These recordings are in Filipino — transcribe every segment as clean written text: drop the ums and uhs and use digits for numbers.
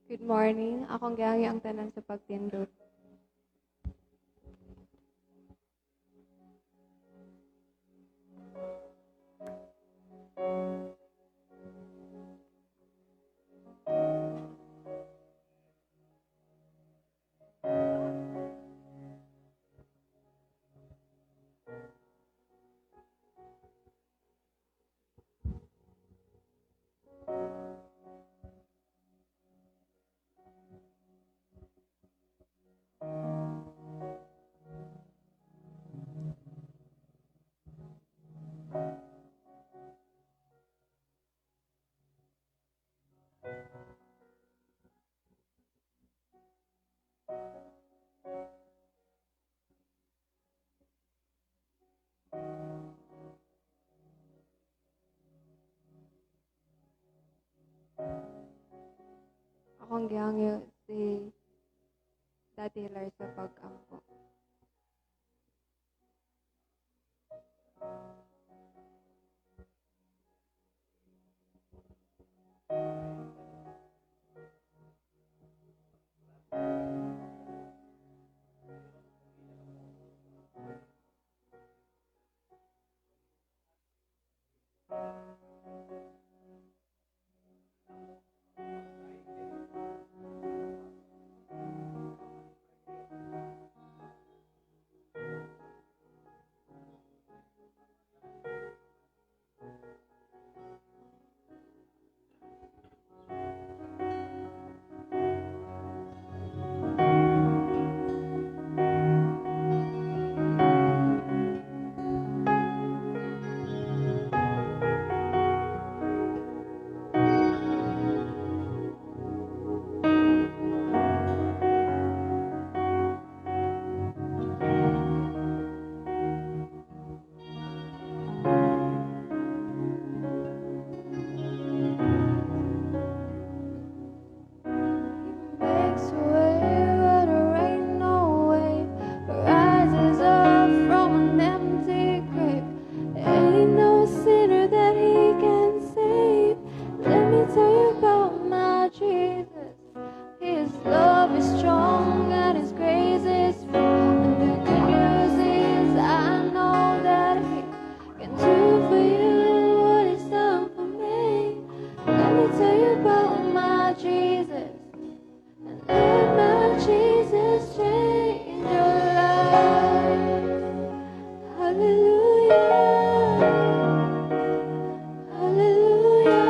Good morning. Akong gihangi ang tanan sa pagtindog. Akong gihangi si Daddy Hilar sa pag-ampo. Makes a way where there ain't no way. Rises up from an empty grave. Ain't no sinner that he can save. Let me tell you about my Jesus. His love is strong and his grace is free. And the good news is I know that he can do for you what he's done for me. Let me tell you about my Jesus. Let my Jesus change your life. Hallelujah. Hallelujah.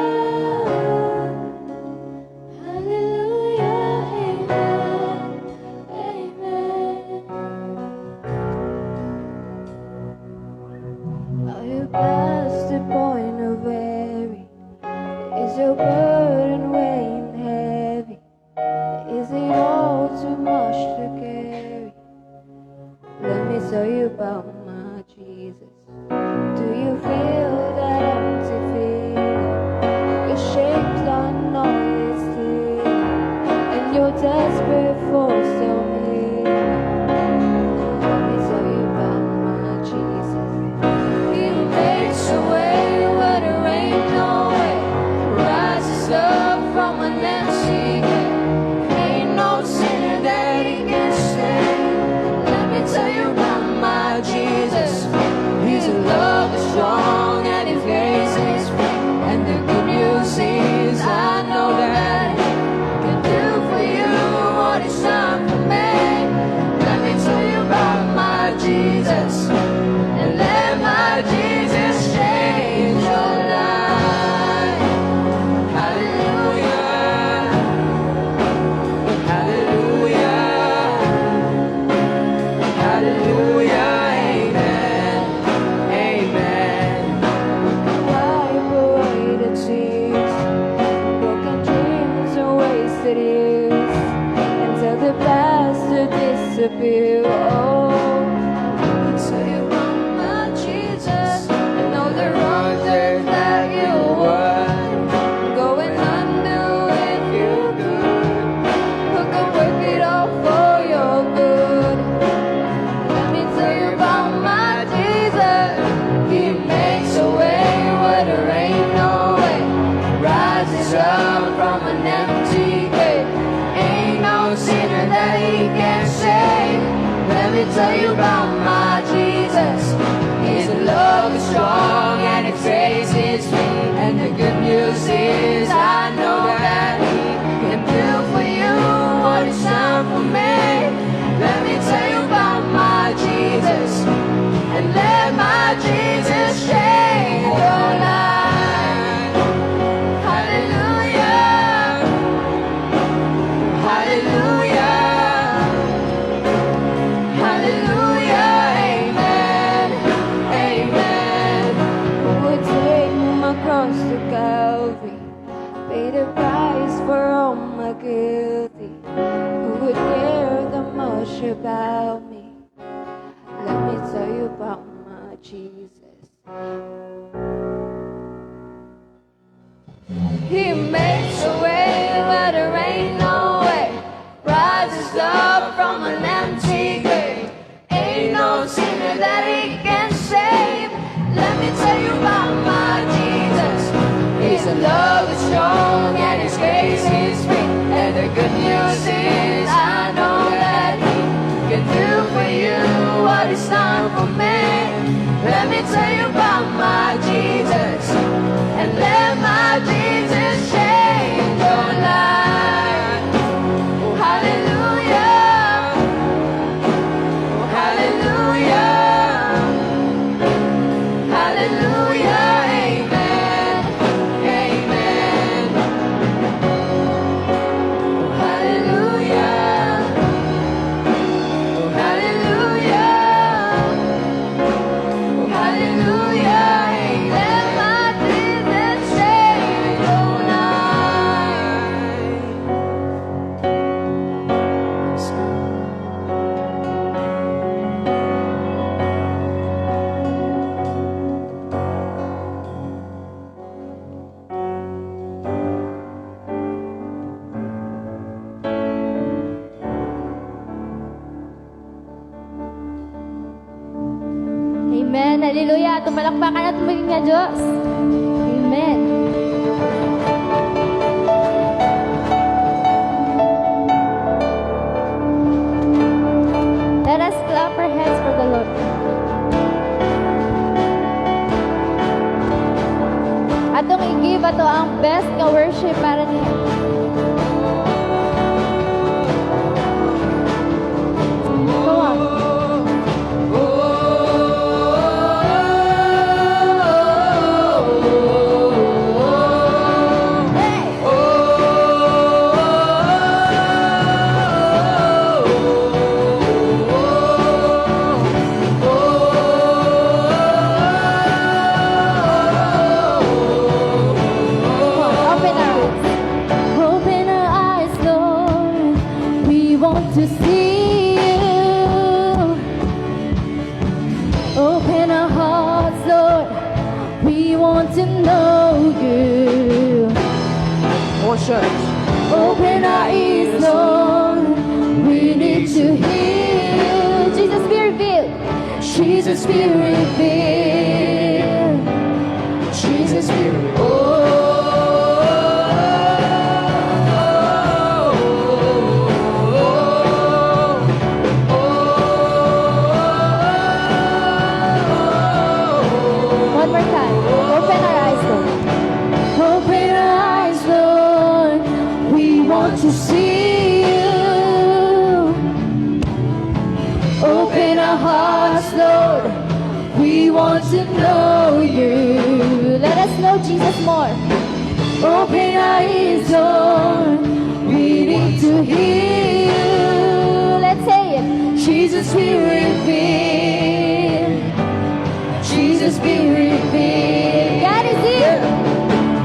Hallelujah. Amen. Amen. Are you past the point of worry? Is your burden weighing heavy? Is it all too much to carry? Let me tell you about my Jesus. Do you feel that empty feeling? Your shapes are not still, and you're desperate for some healing. Let me tell you about my Jesus. He makes a way where there ain't no way. Rises up from an empty grave. Ain't no sinner that he can save. Let me tell you about my Jesus. His love is strong and his grace is free. And the good news is I know that he can do for you what he's done for me. Let me tell you about my Jesus. And let my Jesus change your life. Hallelujah. Hallelujah. Hallelujah. Amen. Amen. Wipe away the tears, broken dreams and wasted years, and tell the past to disappear. Oh, let me tell you about my Jesus. I know the wrong turns that you were going under if you could. Who can work it all for your good? Let me tell you about my Jesus. He makes a way where there ain't no way. Rises up from an empty grave. guilty? Who would care that much about me? Let me tell you about my Jesus. He makes a way where there ain't no way, rises up from an empty grave. Ain't no sinner that he can save. Let me tell you about my Jesus. His love is strong and His grace is free. And the good news is I know that He can do for you what He's done for me. Let me tell you about my Jesus, and let my Jesus change your life. Oh, hallelujah. Oh, hallelujah. Hallelujah. Amen. Amen. Oh, hallelujah. Oh, hallelujah. Oh, hallelujah. Let my Jesus change your life. Yes, God. Amen. Hallelujah. Tumalakpakan at tumigil nga Diyos. Amen. Let us clap our hands for the Lord. Atong i-give ato ang best nga worship para niya. Come on. Open our eyes, Lord. We want to see you. Open our hearts, Lord. We want to know you. Open our ears, Lord. We need to hear you. Jesus, be revealed. Jesus, be revealed. Jesus, be revealed. One more time. Open our eyes, Lord. Open our eyes, Lord. We want to see you. Open our hearts, Lord. We want to know you. Let us know Jesus more. Open our ears, Lord. We need to hear you. Let's say it. Jesus, be revealed. Jesus, be revealed. God is here.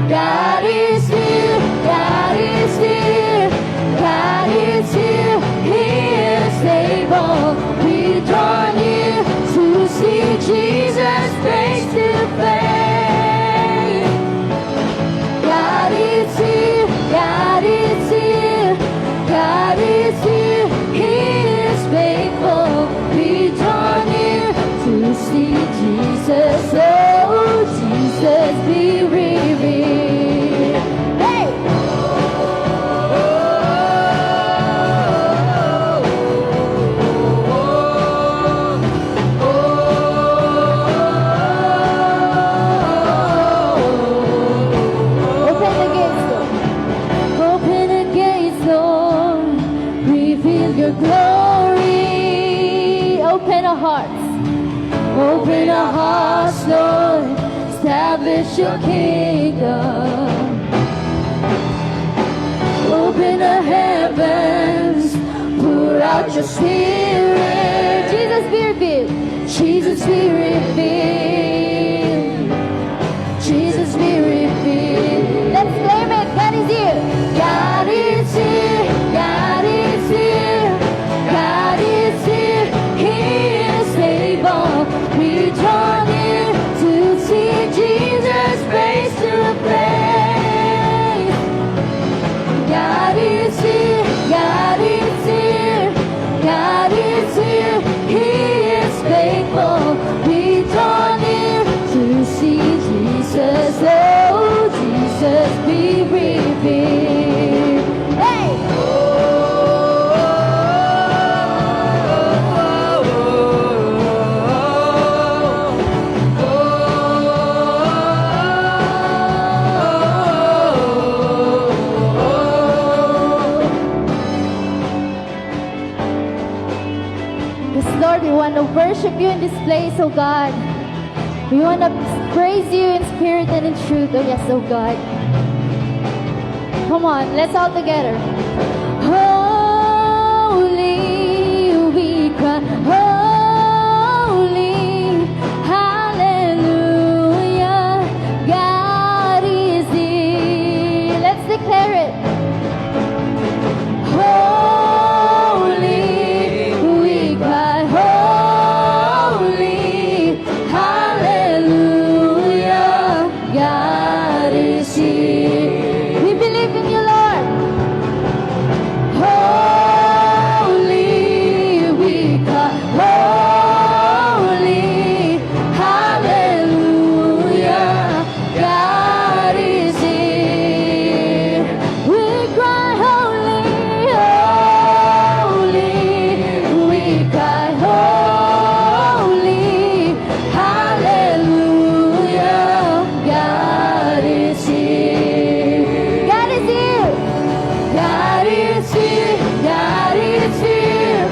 God is here. God is here. God is here. He is able. We draw near to see Jesus face to face. God is here. God is here. God is here. He is faithful. We draw near to see Jesus. Oh, Jesus, be revealed. Hey! Open the gates, Lord. Open the gates, Lord. Reveal your glory. Open our hearts. Open our hearts, Lord. Establish your kingdom. Open the heavens. Pour out your spirit. Jesus, be revealed. Jesus, be revealed. Jesus, be revealed. Let's claim it. God is here. God is here. Jesus be revealed. Hey! Yes, Lord, we want to worship you in this place, oh God. We want to praise you in spirit and in truth, oh yes, oh God. Come on, let's all together. Holy, we cry, holy, hallelujah, God is here. Let's declare it. Holy, we cry, holy, hallelujah, God is here. We believe in you, Lord. Holy, we cry, holy, hallelujah, God is here. We cry, holy, holy, we cry, holy, hallelujah, God is here. God is here. God is here. God is here.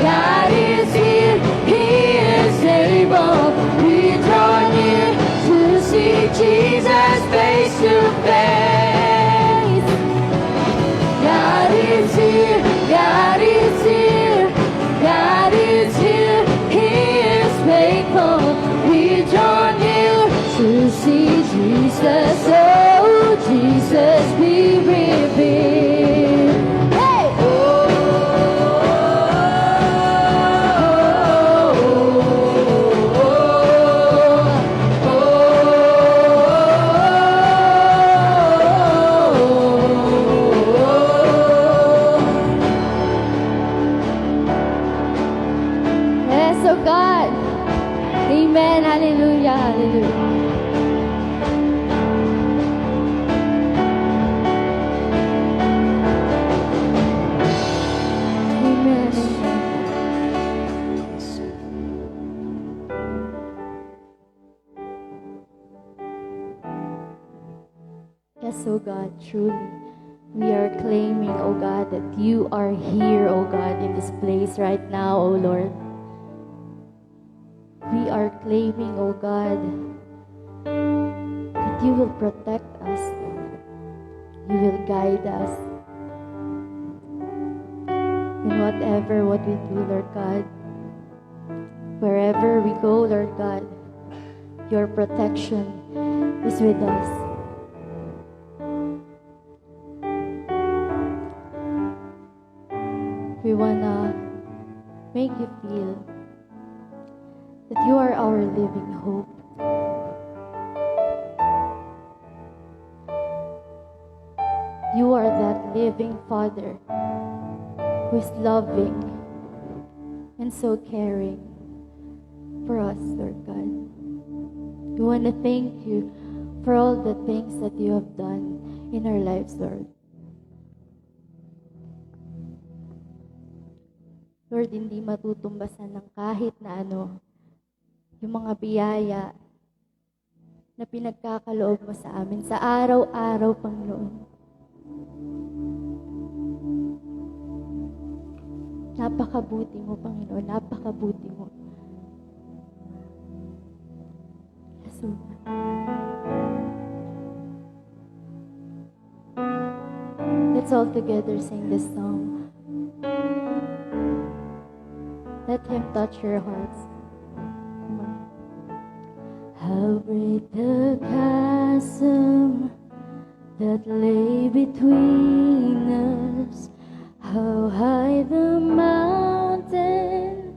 God is here. He is able. We draw near to see Jesus face to face. God is here. God is here. God is here. He is faithful. We draw near to see Jesus. Oh, Jesus be revealed. Hey! Yes, oh God. Amen. Hallelujah. Hallelujah. Amen. Yes, oh God, truly. We are claiming, oh God, that you are here, oh God, in this place right now, oh Lord. We are claiming, oh God, that you will protect us. You will guide us in whatever what we do, Lord God. Wherever we go, Lord God, your protection is with us. We wanna make you feel that you are our living hope. You are that living Father who is loving and so caring for us, Lord God. We want to thank you for all the things that you have done in our lives, Lord. Lord, hindi matutumbasan ng kahit na ano yung mga biyaya na pinagkakaloob mo sa amin sa araw-araw, Panginoon. Napakabuti mo, Panginoon. Napakabuti mo. Jesus. Let's all together sing this song. Let Him touch your hearts. Come on. How great the chasm that lay between us. How high the mountain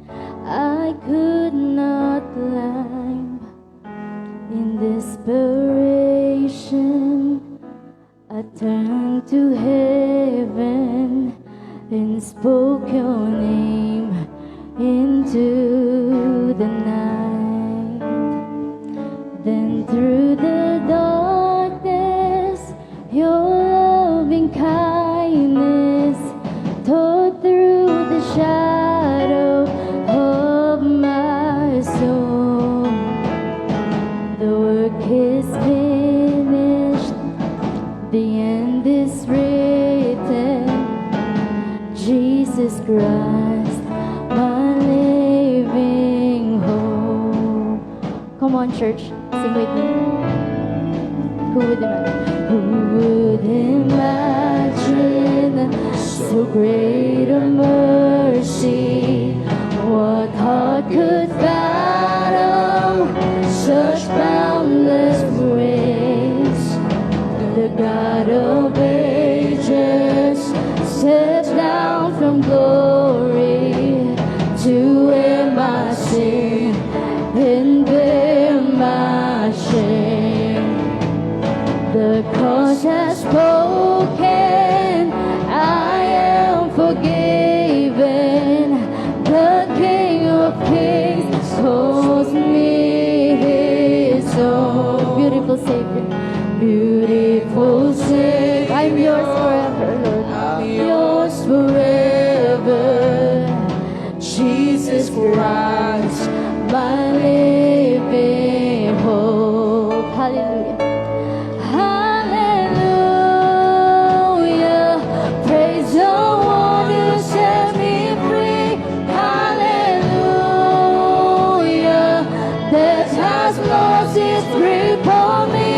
I could not climb. In desperation, I turned to heaven and spoke your name into the night. Then through the darkness finished. The end is written. Jesus Christ, my living hope. Come on, church, sing with me. Who would imagine? Who would imagine so great a mercy? What heart could fathom such boundless grace? The God of ages steps down from glory to wear my sin and bear my shame. The cross has spoken, I am forgiven. The King of Kings calls me his own. Beautiful Savior, beautiful Savior, I'm yours forever, Lord. I'm yours forever. Jesus Christ, my living hope. Hallelujah. Hallelujah. Praise the one who set me free. Hallelujah. Death has lost its grip on me.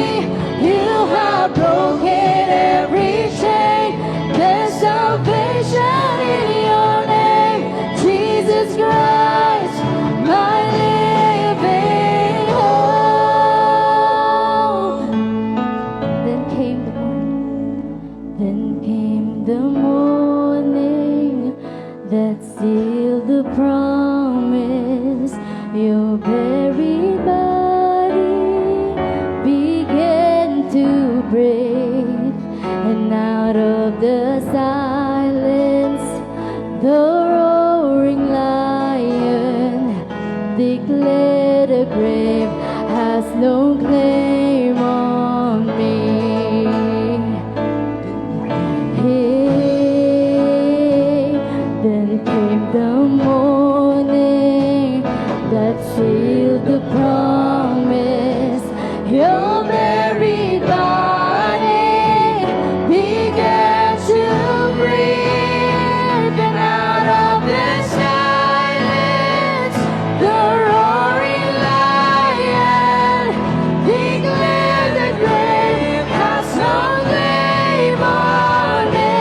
You have broken every chain. There's salvation in your name, Jesus Christ, my living hope. Then came the morning that sealed the promise. Your very body began to break, and out of the silence, the roaring lion declared the grave has no claim on me. Hey, then came the morning that sealed the promise. Your very body began to breathe, and out of the silence, the roaring lion declared the grave has no claim on me.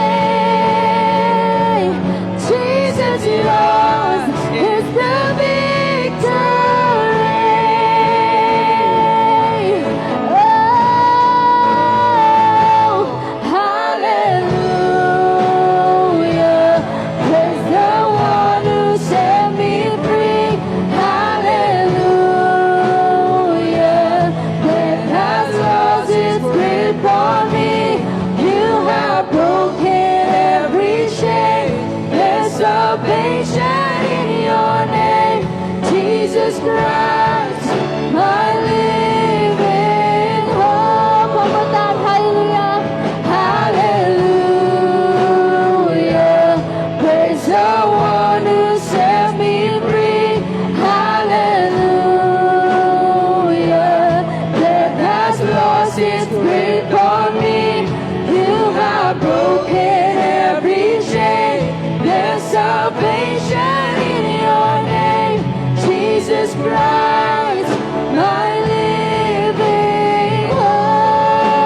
Jesus, yours is the victory. Oh, hallelujah. Praise the one who set me free. Hallelujah. Death has lost its grip on me. You have broken every chain. There's salvation in your name, Jesus Christ, my living hope. One more time, hallelujah, hallelujah. Praise the one who set me free. Hallelujah. Death has lost its grip on me. You have broken every chain. There's salvation in your name, Jesus Christ, my living hope.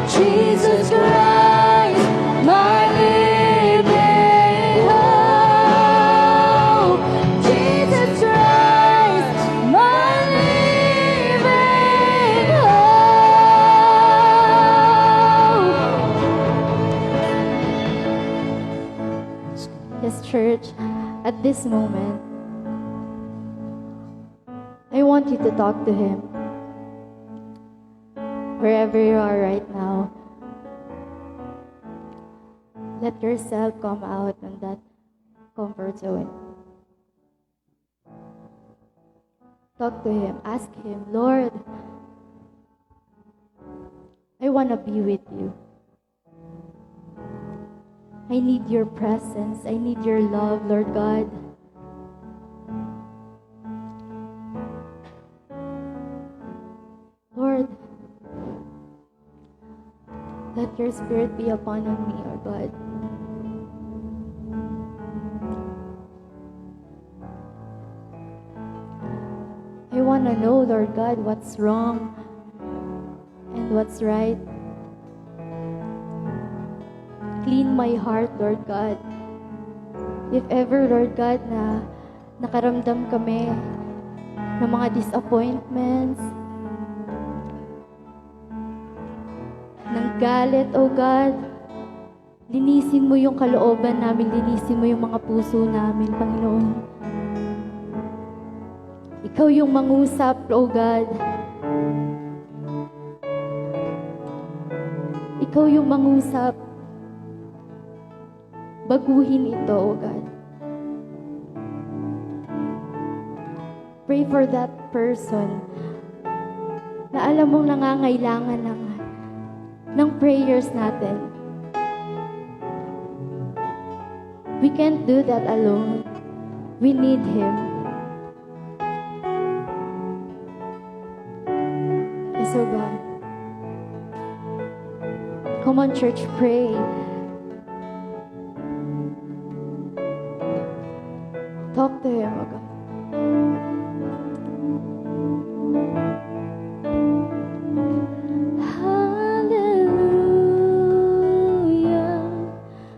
Jesus Christ, my living hope. Jesus Christ, my living hope. Yes, church, at this moment, I want you to talk to Him. Wherever you are right now, let yourself come out on that comfort zone. Talk to Him. Ask Him, Lord, I want to be with you. I need your presence. I need your love, Lord God. Lord, Let your spirit be upon me, O God. I want to know, Lord God, what's wrong and what's right. Clean my heart, Lord God. If ever, Lord God, na nakaramdam kami ng mga disappointments, ng galit, O God, linisin mo yung kalooban namin, linisin mo yung mga puso namin, Panginoon. Ikaw yung mangusap, O God. Ikaw yung mangusap. Baguhin ito, O God. Pray for that person na alam mong nangangailangan ng prayers natin. We can't do that alone. We need Him. Yes, O God. Come on, church, pray. Talk to Him, O God. Hallelujah.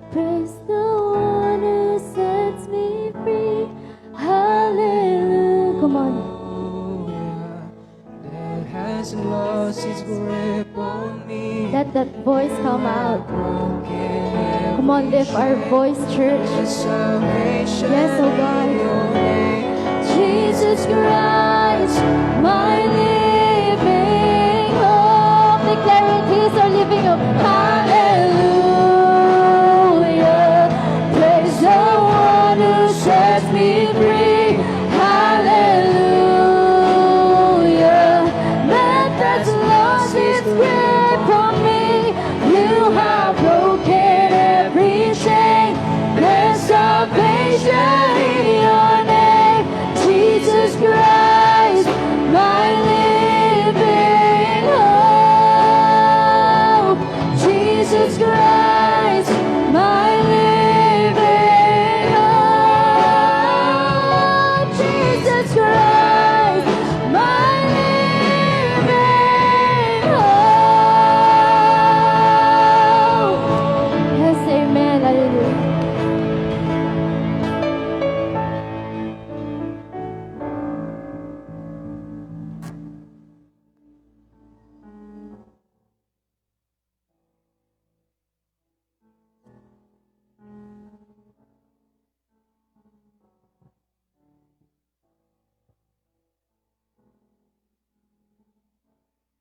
Praise the one who sets me free. Hallelujah. Come on. That hasn't lost its grip on me. Let that voice come out. Come on, lift our voice, church. Yes, oh God. Jesus Christ, my living hope. Declare it, He's our living hope. Hallelujah. Praise the one who sets me free. Hallelujah. That has lost its grip on me. You have broken every chain. There's salvation in your name. Jesus Christ, my living hope. Jesus Christ, my living hope. Jesus Christ, my living hope. Yes, amen. Hallelujah.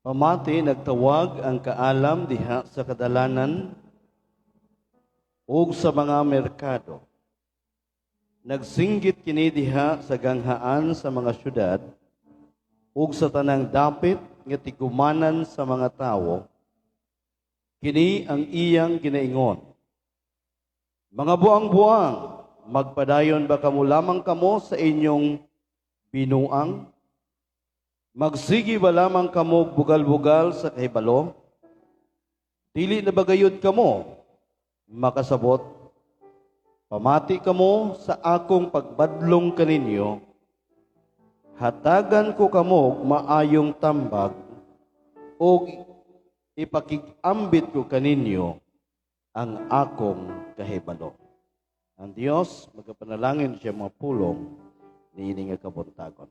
Pamati nagtawag ang kaalam diha sa kadalanan ug sa mga merkado. Nagsinggit kini diha sa ganghaan sa mga syudad ug sa tanang dapit nga tigumanan sa mga tawo. Kini ang iyang ginaingon. Mga buang-buang, magpadayon ba kamo lamang kamo sa inyong binuang? Magsigi ba lamang kamo bugal-bugal sa kahibalo? Dili na bagayod kamo makasabot. Pamati kamo sa akong pagbadlong kaninyo. Hatagan ko kamo maayong tambag o ipakigambit ko kaninyo ang akong kahibalo. Ang Diyos, magkapanalangin siya mga pulong ni ining kabuntagon.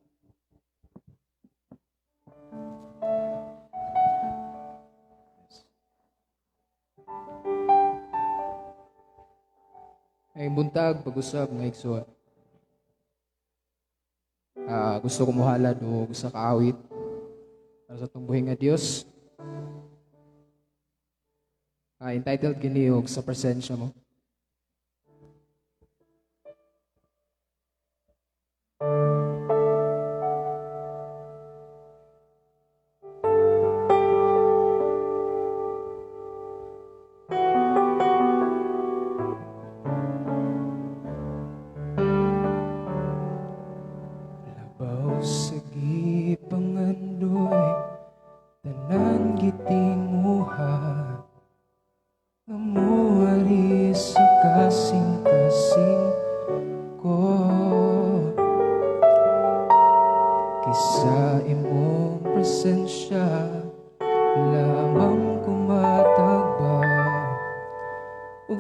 Ay buntag pag-usab nga igsoon. Gusto ko muhalad o gusto kaawit para sa itong buhay nga Diyos. Entitled kini og sa presensya mo. Labaw sa gipangandoy tanan gitinguha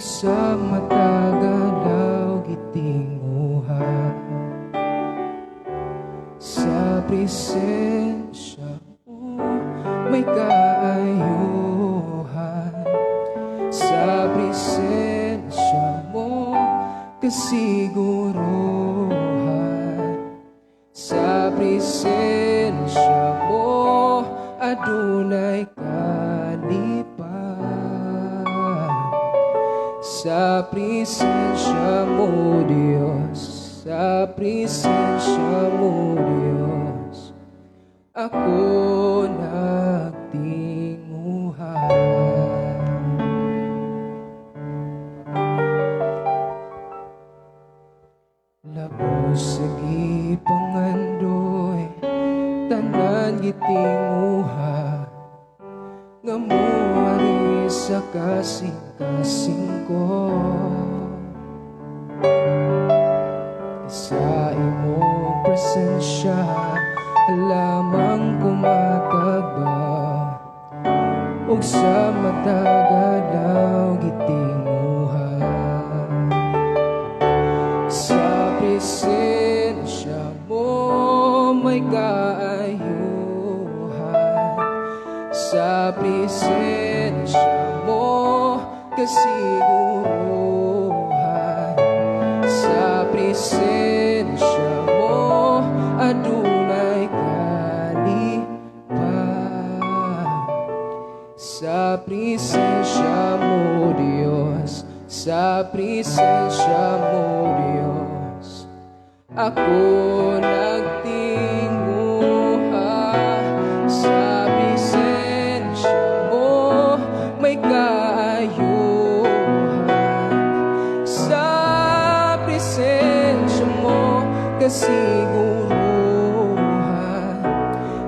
ug sa matagalaw gitinguha sa presensya mo may kaayuhan sa presensya mo kasiguruhan sa presensya mo adunay kalipan sa presensya mo Diyos sa presensya mo Diyos ako nagtinguhan. Labos sa gipangandoy tanan gitinguha nga muari sa kasing-kasing ko sa imong presensya lamang kumatagbaw ug sa matagalaw gitinguha sa presensya mo may kaayuhan sa presensya mo kasiguruhan sa presensya mo adunay kalipan sa presensya mo Diyos sa presensya mo Diyos ako nagtinguha sa presensya mo may kaayuhan sa presensya mo kasiguruhan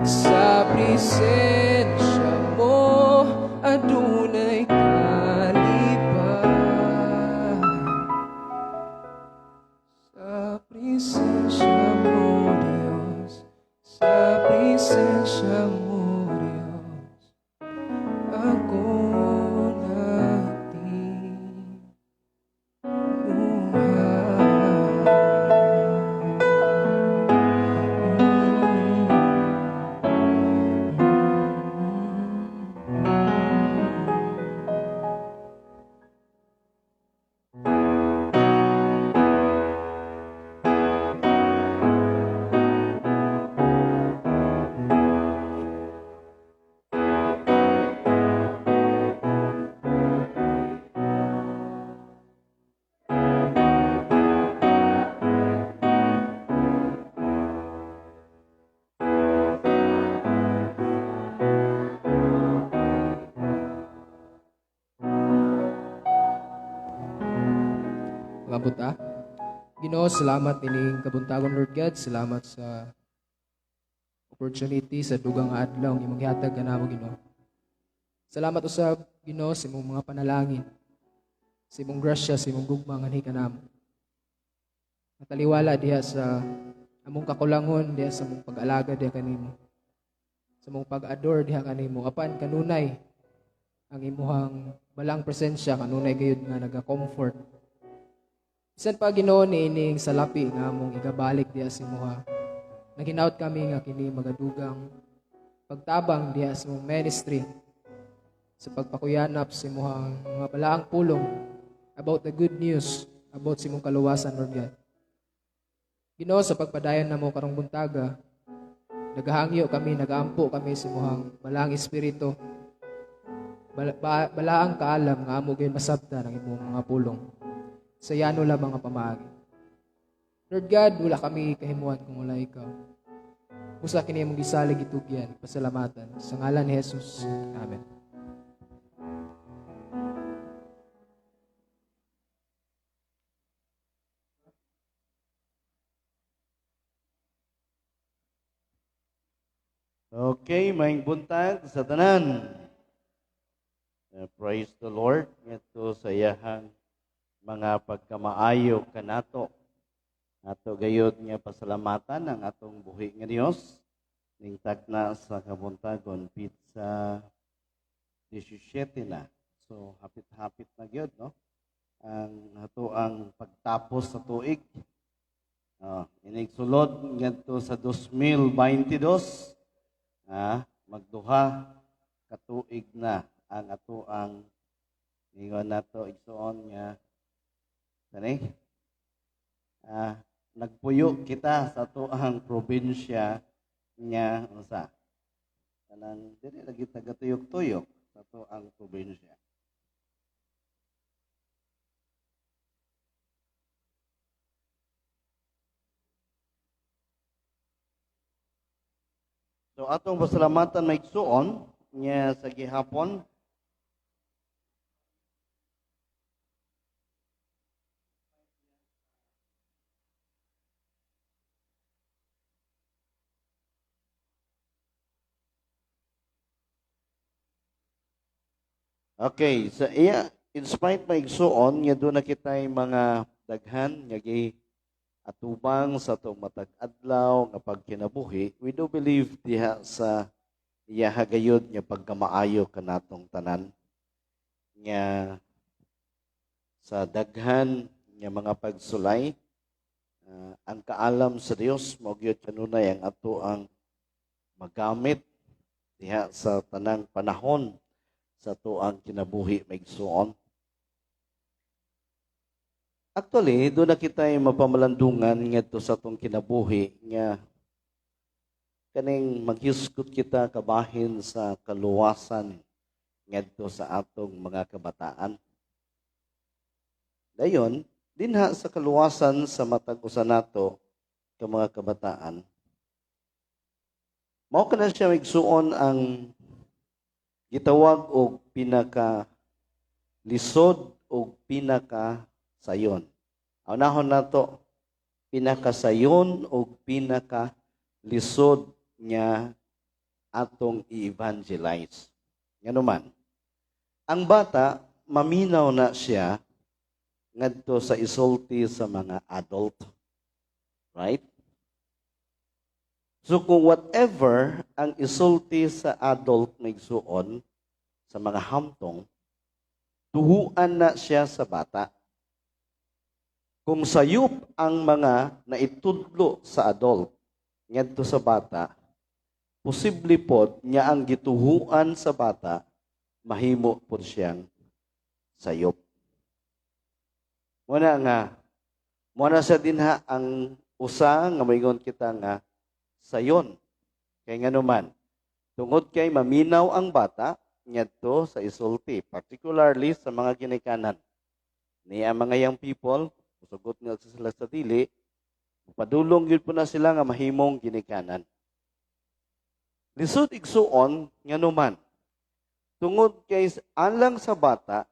sa presensya mo adunay kalipan sa presensya mo Diyos sa presensya mo Diyos ako Mabuta. Ginoo, salamat ining kabuntagon Lord God. Salamat sa opportunity sa dugang adlaw ng imong gihatag kanamo Ginoo. Salamat usab Ginoo sa imong mga panalangin. Sa imong grasya, sa imong gugma nganhi kanamo. Nataliwala diha sa among kakulangon, diha sa among pag-alaga diha kanimo. Sa among pag-adore diha kanimo. Apan kanunay ang imuhang balang presensya kanunay gayud nga naga-comfort. Bisan pa Ginoo niining salapi nga among igabalik diha sa imuha. Naginaut kami nga kini magadugang pagtabang diha sa imong ministry sa pagpakuyanap sa imuhang mga balaang pulong about the good news about sa imong kaluwasan Lord God. Ginoo sa pagpadayon namo karong buntaga, nagahangyo kami, nagaampo kami sa imuhang balaang espiritu. Balaang kaalam nga amo gyud masabtan ang imong mga pulong. Sa yano lamang ang pamaagi. Lord God, wala kami kahimuan kung wala ikaw. Usa kini imong gisalig itugyan, pasalamatan. Sa ngalan ni Jesus. Amen. Okay, maing buntag sa tanan. Praise the Lord. Ito sa iyahang mga pagkamaayo kanato. Ato gayud nga pasalamatan ang atong buhi nga Dios. Ning tagna sa kabuntagon pizza 17 na. So hapit-hapit na gyud no. ang ato ang pagtapos sa tuig. Inigsulod ngadto sa 2022, magduha ka tuig na ang ato ang ingon nato igsuon nga kani nagpuyo kita sa ato ang probinsya nga unsa kanang dili lagi tagatuyok-tuyok sa ato ang probinsya. So atong pasalamatan maigsuon nga sa gihapon. Okay, sa iya in spite maigsuon nga doon na kitay mga daghan nga atubang sa itong matag adlaw nga pagkinabuhi, we do believe diha sa iya hagayod nga pagkamaayo kanatong tanan nga sa daghan nga mga pagsulay ang kaalam sa Dios mao gyud kanunay ang ato ang magamit diha sa tanang panahon sa ato ang kinabuhi maigsuon. Actually, doon na kita mapamalandungan ngadto sa atong kinabuhi nga kaning maghisgot kita kabahin sa kaluwasan ngadto sa atong mga kabataan. Dayon, dinha sa kaluwasan sa matag usa nato ka mga kabataan. Mao kana siya igsuon ang gitawag og pinaka lisod og pinaka sayon. Aunahon nato pinakasayon o pinakalisod nga atong i-evangelize. Nganuman, ang bata maminaw na siya ngadto sa isulti sa mga adult. Right? So kung whatever ang isulti sa adult maigsuon sa mga hamtong, tuhuan na siya sa bata. Kung sayop ang mga naitudlo sa adult ngadto sa bata, posible pod niya ang gituhuan sa bata mahimo pod siyang sayop. Muna sa dinha ang usa nga moingon kita nga sayon. Kay nganuman, tungod kay maminaw ang bata ngadto sa isulti, particularly sa mga ginikanan. Niya mga young people, sugot nga sila sa dili, padulong yun po na sila nga mahimong ginikanan. Lisod igsuon nga numan, tungod kay alang sa bata,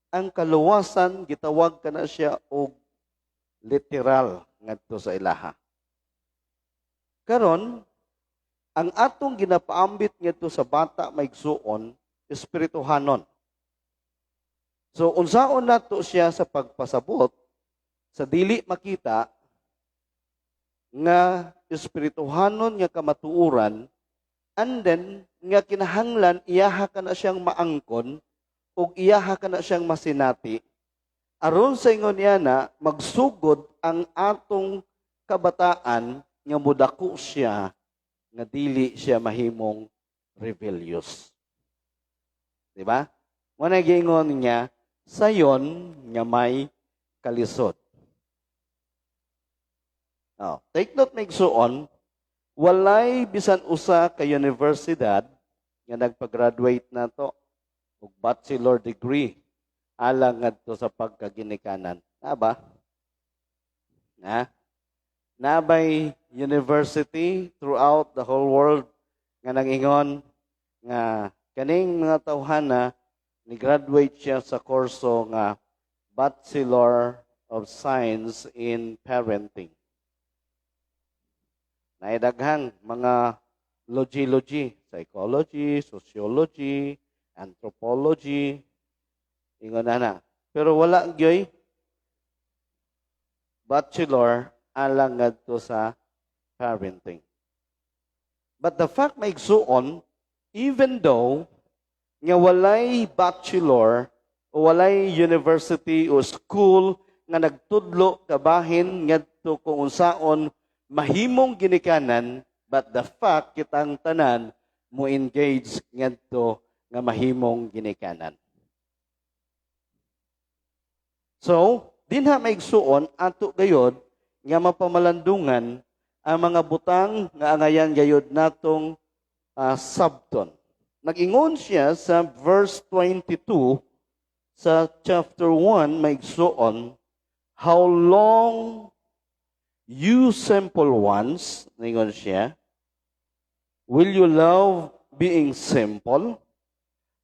ang kaluwasan gitawag kana siya og literal ngadto sa ilaha. Karon, ang atong ginapaambit ngadto sa bata maigsuon, espirituhanon. So unsaon nato siya sa pagpasabot sa dili makita nga espirituhanon nga kamatuoran, and then nga kinahanglan iyaha ka na siyang maangkon o iyaha ka na siyang masinati aron sa ingon niya na magsugod ang atong kabataan nga mudako siya nga dili siya mahimong rebellious. Di ba? Muna giingon niya sayon nga may kalisod. Take note maigsuon, walay bisan usa ka universidad nga nagpa-graduate na to og bachelor degree alang ngadto sa pagkaginikanan. Ba? Nabay university throughout the whole world nga nangingon nga kaning mga tawhana ni graduate siya sa kurso nga Bachelor of Science in Parenting. Naidaghang mga logi, psychology, sociology, anthropology, ingon na. Pero wala gyoy bachelor alang ngadto sa parenting. But the fact maigsuon, even though nga walay bachelor o walay university o school nga nagtudlo kabahin ngadto kung unsaon mahimong ginikanan, but the fact kitang tanan mo engage ngadto nga mahimong ginikanan. So, dinha maigsuon ato gayod nga mapamalandungan ang mga butang nga angayan gayod natong sabton. Nag-ingon siya sa verse 22 sa chapter 1 maigsuon, how long you simple ones, ningon siya, will you love being simple?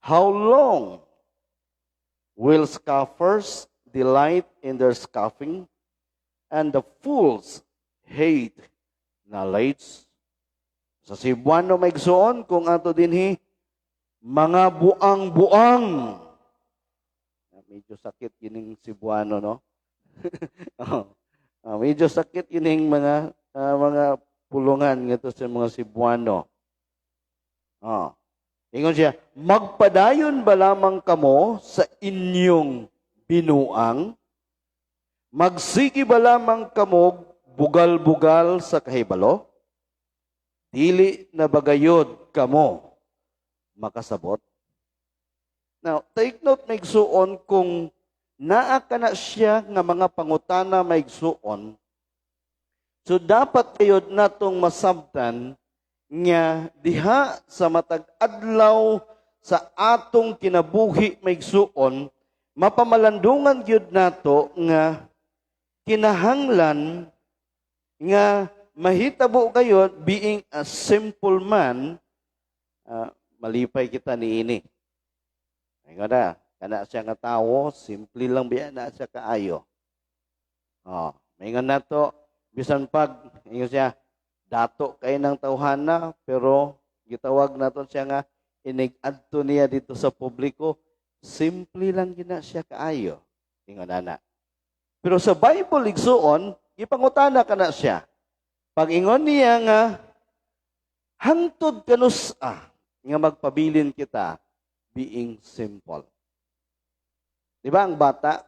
How long will scoffers delight in their scoffing, and the fools hate knowledge? Sa Cebuano maigsuon kung ato dinhi, mga buang-buang. Medyo sakit yining Cebuano, no? Medyo sakit yining mga pulungan ngito sa mga Cebuano. Ingon siya, magpadayon ba lamang kamo sa inyong binuang? Magsigi ba lamang kamo bugal-bugal sa kahibalo? Dili na bagayod kamo makasabot? Now, take note maigsuon kung naa ka na siya nga mga pangutana maigsuon, so dapat kayod natong masabtan nga diha sa matag adlaw sa atong kinabuhi maigsuon, mapamalandungan gyud nato nga kinahanglan nga mahitabo kayo being a simple man. Malipay kita niini. Ay kada, kana siya nga tawo, simple lang biya na siya kaayo. Maingon nato bisan pag ingon siya dato kay ng tawhana, pero gitawag naton siya nga inig-adto niya dito sa publiko, simple lang gina siya kaayo. Ingon ana. Pero sa Bible igsuon, ipangutana kana siya. Pag ingon niya nga hangtod kanusa nga magpabilin kita being simple. Di ba ang bata,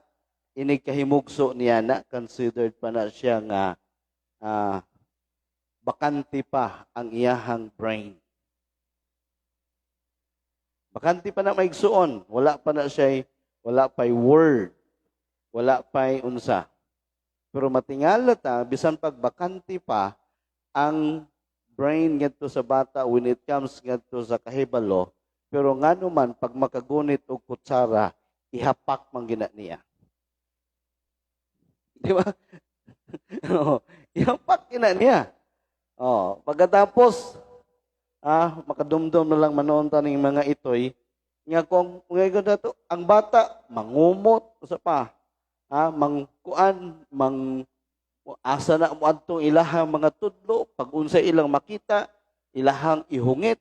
inig kahimugso niya na, considered pa na siya nga bakante pa ang iyahang brain. Bakante pa na maigsuon, wala pa na siya, wala pa'y word, wala pa'y unsa. Pero matingala ta, bisan pag bakante pa, ang brain ngadto sa bata when it comes ngadto sa kahibalo, pero ngano man pag makagunit og kutsara, ihapak man gina niya. Di ba? Ihapak gina niya. Pagkatapos makadumdum na lang manoon taning mga itoy, nga kung ngayon nato ang bata mangumot sa pa. Mangkuan, asa na mo adtong ilahang mga tudlo, pag unsay ilang makita, ilahang ihungit.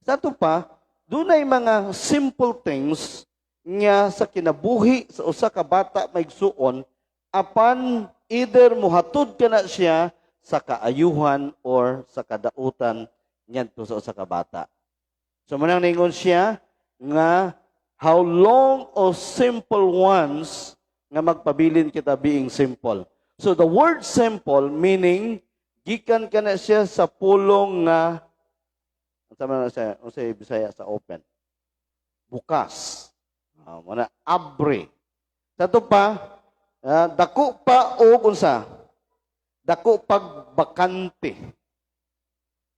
Sa to pa, dunay mga simple things nga sa kinabuhi sa usa ka bata maigsuon, apan either muhatod ka na siya sa kaayuhan or sa kadautan ngadto sa usa ka bata. So manang ningon siya nga how long o simple ones nga magpabilin kita being simple. So the word simple meaning gikan ka na siya sa pulong nga sama na siya, o sa Bisaya sa open. Bukas. Muna, abre. Sa ito pa, dako pa o kunsa. Dako pagbakante.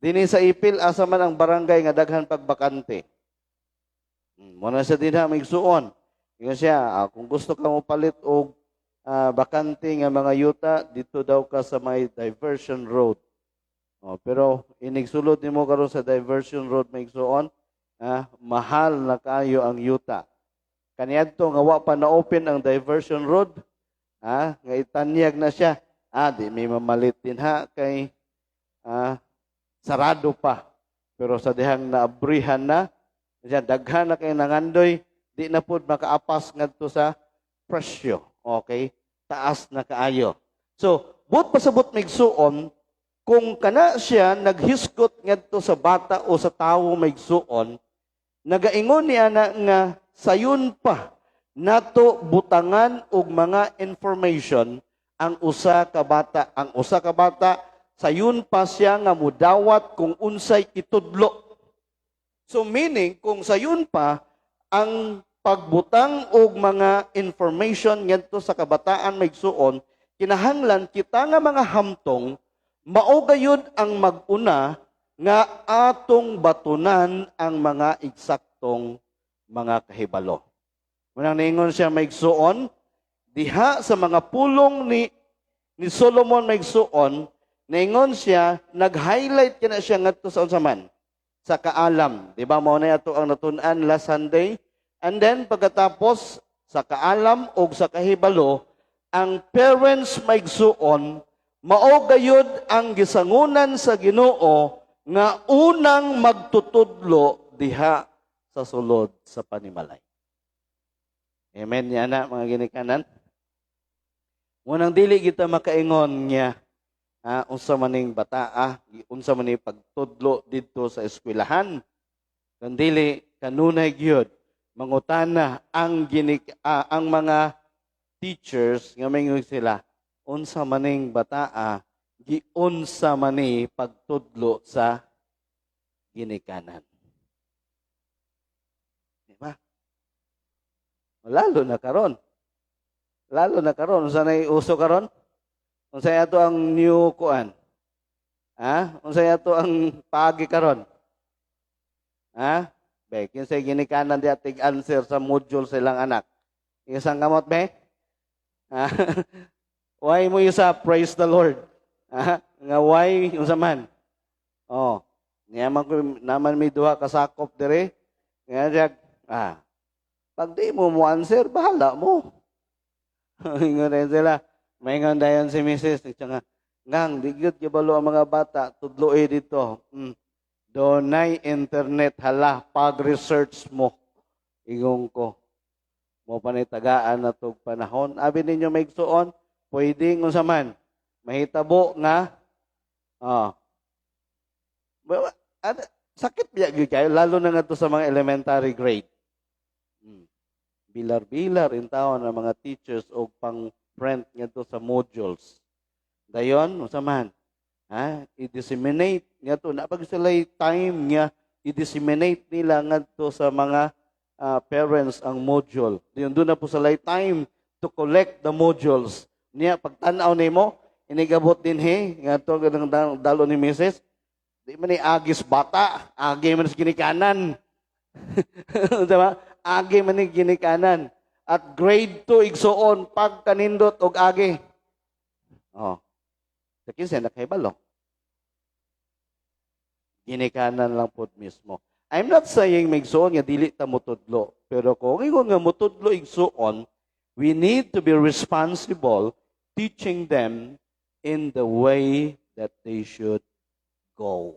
Dini sa ipil, asa man ang barangay nga daghan pagbakante. Muna siya din ha, maigsuon. Ingon siya, kung gusto ka mo palit o bakante nga mga yuta, dito daw ka sa may diversion road. Pero inigsulod nimo karon sa diversion road maigsuon, mahal na kayo ang yuta. Kaniadto nga wa pa na open ang diversion road, nga itanyag na siya. Di may mamalit din ha kay sarado pa. Pero sa dihang naabrihan na, daghan na kay nangandoy, di na pud makaapas ngadto sa presyo. Okay? Taas na kaayo. So, but pasabot maigsuon, kung kana siya naghiskot ngadto sa bata o sa tawo maigsuon, nagaingon niya na nga sayon pa nato butangan og mga information ang usa ka bata. Ang usa ka bata sayon pa siya nga mudawat kung unsay itudlo. So meaning kung sayon pa ang pagbutang og mga information ngadto sa kabataan maigsuon, kinahanglan kita nga mga hamtong mao gayud ang mag-una nga atong batunan ang mga eksaktong mga kahibalo. Munang niingon siya maigsuon, diha sa mga pulong ni Solomon maigsuon, niingon siya, nag-highlight kina siya ngadto sa unsa man, sa kaalam. Di ba, mao na ato ang natun-an last Sunday. And then, pagkatapos, sa kaalam o sa kahibalo, ang parents maigsuon, mao gayud ang gisangunan sa Ginoo nga unang magtutudlo diha sa sulod sa panimalay. Amen niya na, mga ginikanan. Munang dili kita makaingon niya, unsa maning bata, unsa maning pagtudlo dito sa eskwelahan. Kandili kanunay gyud mangutana ang ang mga teachers nga mingon sila, unsa maning bata, giunsa mani pagtudlo sa ginikanan. Diba? Lalo na karon. Unsa na uso karon? Unsa ato ang new kuan? Unsa ato ang paagi karon? Be, kinsay ginikanan di atig answer sa module sa ilang anak. Isang kamot be? Why mo isa praise the Lord? Nga why unsa man? Oh, niya man ko naman may duha ka sakop dire. Nga pag di mo answer, bahala mo. Ingon rin sila. Maingon dayon si Mrs. Ngang, di gyud gibalo ang mga bata, tudloy dito. Donay internet, hala, pag-research mo. Ingong ko. Mo panitagaan na tog panahon. Abi ninyo maigsuon, pwedeng unsa man. Mahitabo nga, sakit biya gyud kayo, lalo na nga to sa mga elementary grade. Bilar-bilar in taon ng mga teachers o pang-print ngadto sa modules. Dayon, unsa man, i-disseminate ngadto na pag sila'y time niya, i-disseminate nila ngadto sa mga parents ang module. Dayon doon na po sila'y time to collect the modules. Niya pagtan-aw nimo, inigabot din ngadto ganang dalo ni Mrs. Di man ni agis bata, agi man sa ginikanan. Diba? Agi man ni ginikanan. At grade 2 igsuon pag kanindot og agi. Sa kinsa nakahibalo. Ginikanan lang pod mismo. I'm not saying migsuon nga dili ta mutudlo, pero kung ingon nga mutudlo igsuon, we need to be responsible teaching them in the way that they should go.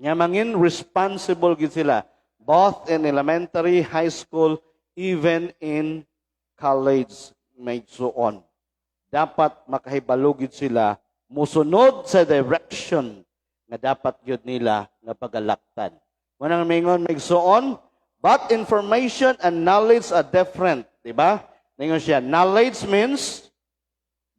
Nga mangin responsible gid sila both in elementary, high school, even in college maigsuon. Dapat makahibalo gid sila musunod sa direction nga dapat gyud nila nga pagalaktan. Munang mingon maigsuon, but information and knowledge are different, di ba? Ningon siya, knowledge means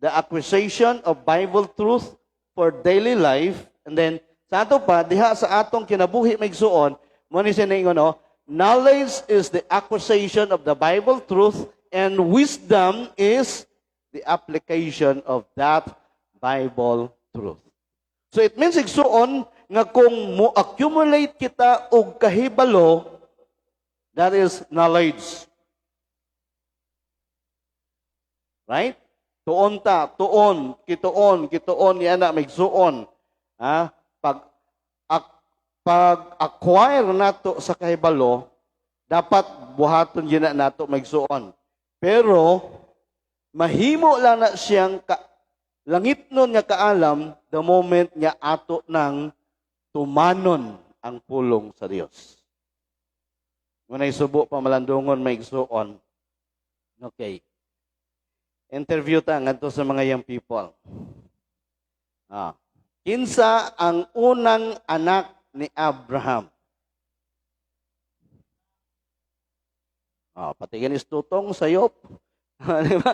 the acquisition of Bible truth for daily life, and then sa ato pa, diha sa atong kinabuhi maigsuon, mo ni siya ningon, knowledge is the acquisition of the Bible truth, and wisdom is the application of that Bible truth. So it means igsuon nga kung mo accumulate kita og kahibalo, that is knowledge. Right? Tuon ta, tuon, kituon yan na maigsuon. Pag-acquire nato sa kahibalo, dapat buhaton yun na nato maigsuon. Pero, mahimo lang na siyang langit nun nga kaalam the moment nga ato nang tumanon ang pulong sa Dios. Ngunay subo pa malandungon maigsuon. Okay. Interview ta ngadto sa mga young people. Kinsa ang unang anak ni Abraham? Patigan is tutong sayop. Di ba?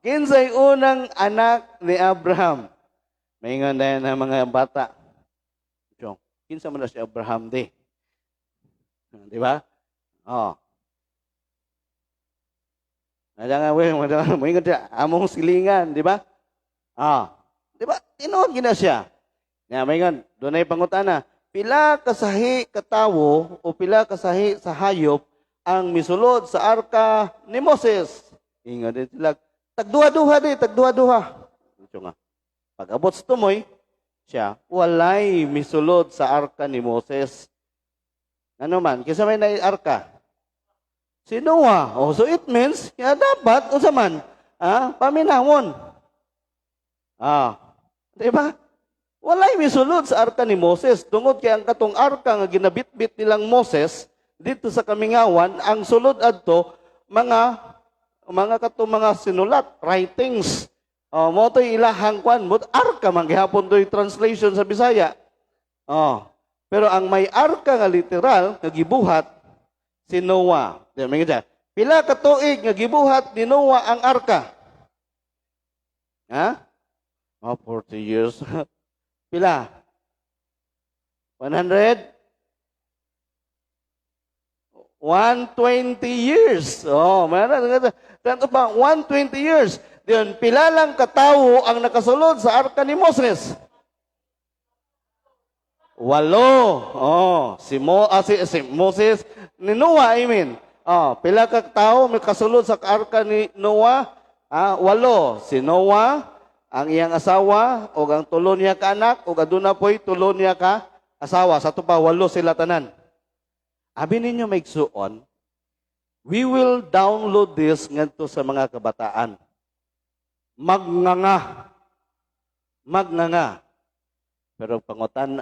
Kinsay unang anak ni Abraham. Maingon na ng mga bata. So, kinsa man na si Abraham di. Di ba? Jangan maingon siya, among silingan, di ba? Di ba? Tinuod gina siya. Maingon, doon ay pangutana, pila kasahi katawo o pila kasahi sa hayop ang misulod sa arka ni Moses. Ingon din sila, tagduha-duha. Ito nga. Pag abot sa tumoy, siya, walay misulod sa arka ni Moses. Ano man, kisa may na arka? Si Noah. So it means, dapat, unsa man, paminawon. Diba? Walay misulod sa arka ni Moses. Tungod kay ang katong arka nga ginabitbit nilang Moses, dito sa Kamingawan, ang sulod adto, mga sinulat, writings. Mo to'y ilahang kwan. Arka, manggihapon to'y translation sa Bisaya. Pero ang may arka nga literal, nga gibuhat, si Noah. Pila ka tuig nga gibuhat ni Noah ang arka? 40 years. Pila? 100? 120 years. Tanto pa, 120 years. Diyon, pila lang katawo ang nakasulod sa arka ni Moses? 8. Si Moses, ni Noah, I mean. Pila ka tao may kasulod sa arka ni Noah? 8. Si Noah, ang iyang asawa, o ang tulo niya ka anak, o aduna po'y tulo niya ka asawa. Sa ito pa, 8 sila tanan. Abi ninyo maigsuon, we will download this ngadto sa mga kabataan. Magnganga. Pero pangutan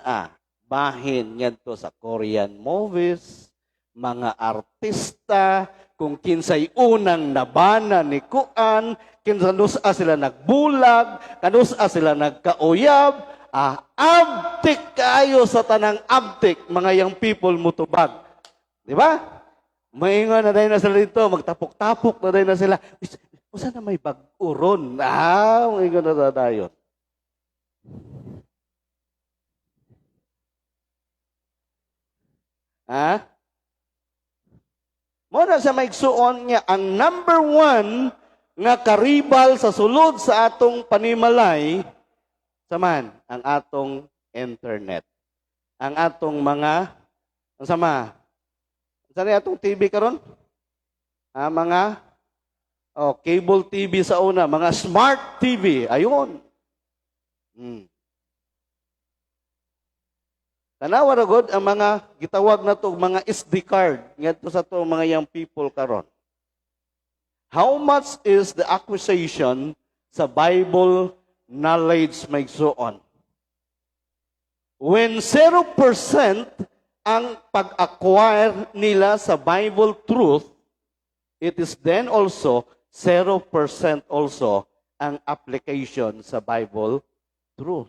bahin ngadto sa Korean movies, mga artista, kung kinsay unang nabana ni Kuan, kinsanusa sila nagbulag, kanusa sila nagkauyab, abtik kayo sa tanang abtik, mga young people mutubag. Di ba? Maingon na dahil na sila dito, magtapok-tapok na dahil na sila. Usa na may bag-uron. Maingon na dahil. Muna sa maigsuon niya, ang number 1 nga karibal sa sulod sa atong panimalay, saman, ang atong internet. Ang atong mga, saan atong TV karon? Mga cable TV sa una, mga smart TV, ayun. Tanawa na god ang mga gitawag na to mga SD card ngadto sa to mga young people karon. How much is the acquisition sa Bible knowledge maigsuon? When 0% ang pag-acquire nila sa Bible truth, it is then also 0% also ang application sa Bible truth.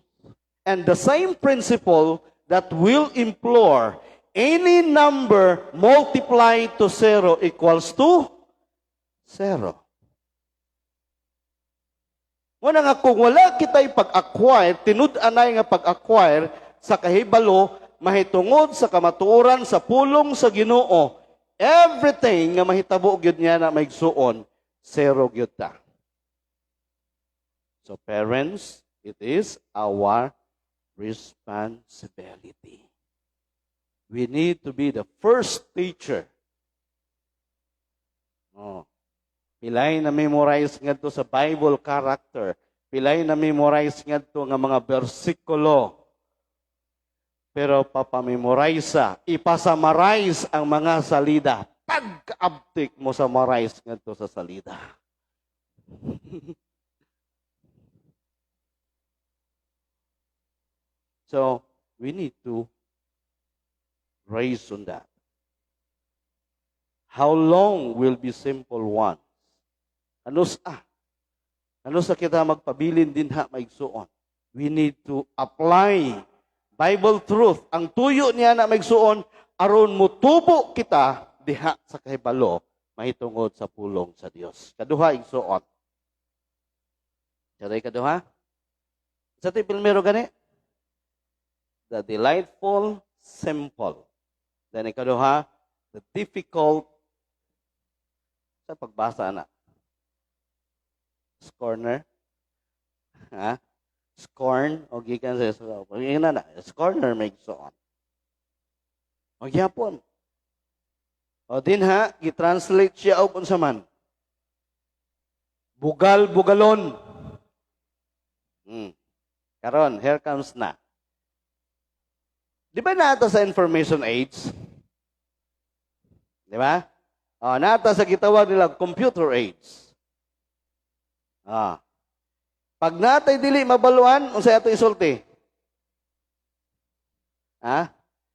And the same principle that will implore any number multiplied to 0 equals to 0. Muna nga kung wala kita'y pag-acquire, tinud-anay nga pag-acquire sa kahibalo, mahitungod sa kamatuoran sa pulong sa Ginoo, everything nga mahitabo gyud niya na maigsuon, 0 gyud ta. So parents, it is our responsibility. We need to be the first teacher. Pilay na memorize ngadto sa Bible character. Pilay na memorize ngadto nga mga bersikulo. Pero papamemorize ipasamarize ang mga salida. Pagka-abtik mo sa marize ngadto sa salida. So, we need to raise on that. How long will be simple ones? Ano sa kita magpabilin din maigsuon? We need to apply Bible truth. Ang tuyo niya na maigsuon, aron mo tubo kita diha sa kahibalo mahitungod sa pulong sa Dios. Kaduha igsuon. Saray kaduha? Sa ti primero gani? The delightful, simple. Then ikaduha, the difficult, sa pagbasa na. Scorner. Ha? Scorn, o gikan sa Israel. Pagkina na, scorner may igsuon. O gyapon. O din ha, i-translate siya o kung saman. Bugal-bugalon. Karon, here comes na. Di ba nata sa information age? Di ba? O, nata sa gitawag nila computer age. Pag natay dili mabaluan, unsay ato isulti? Ha?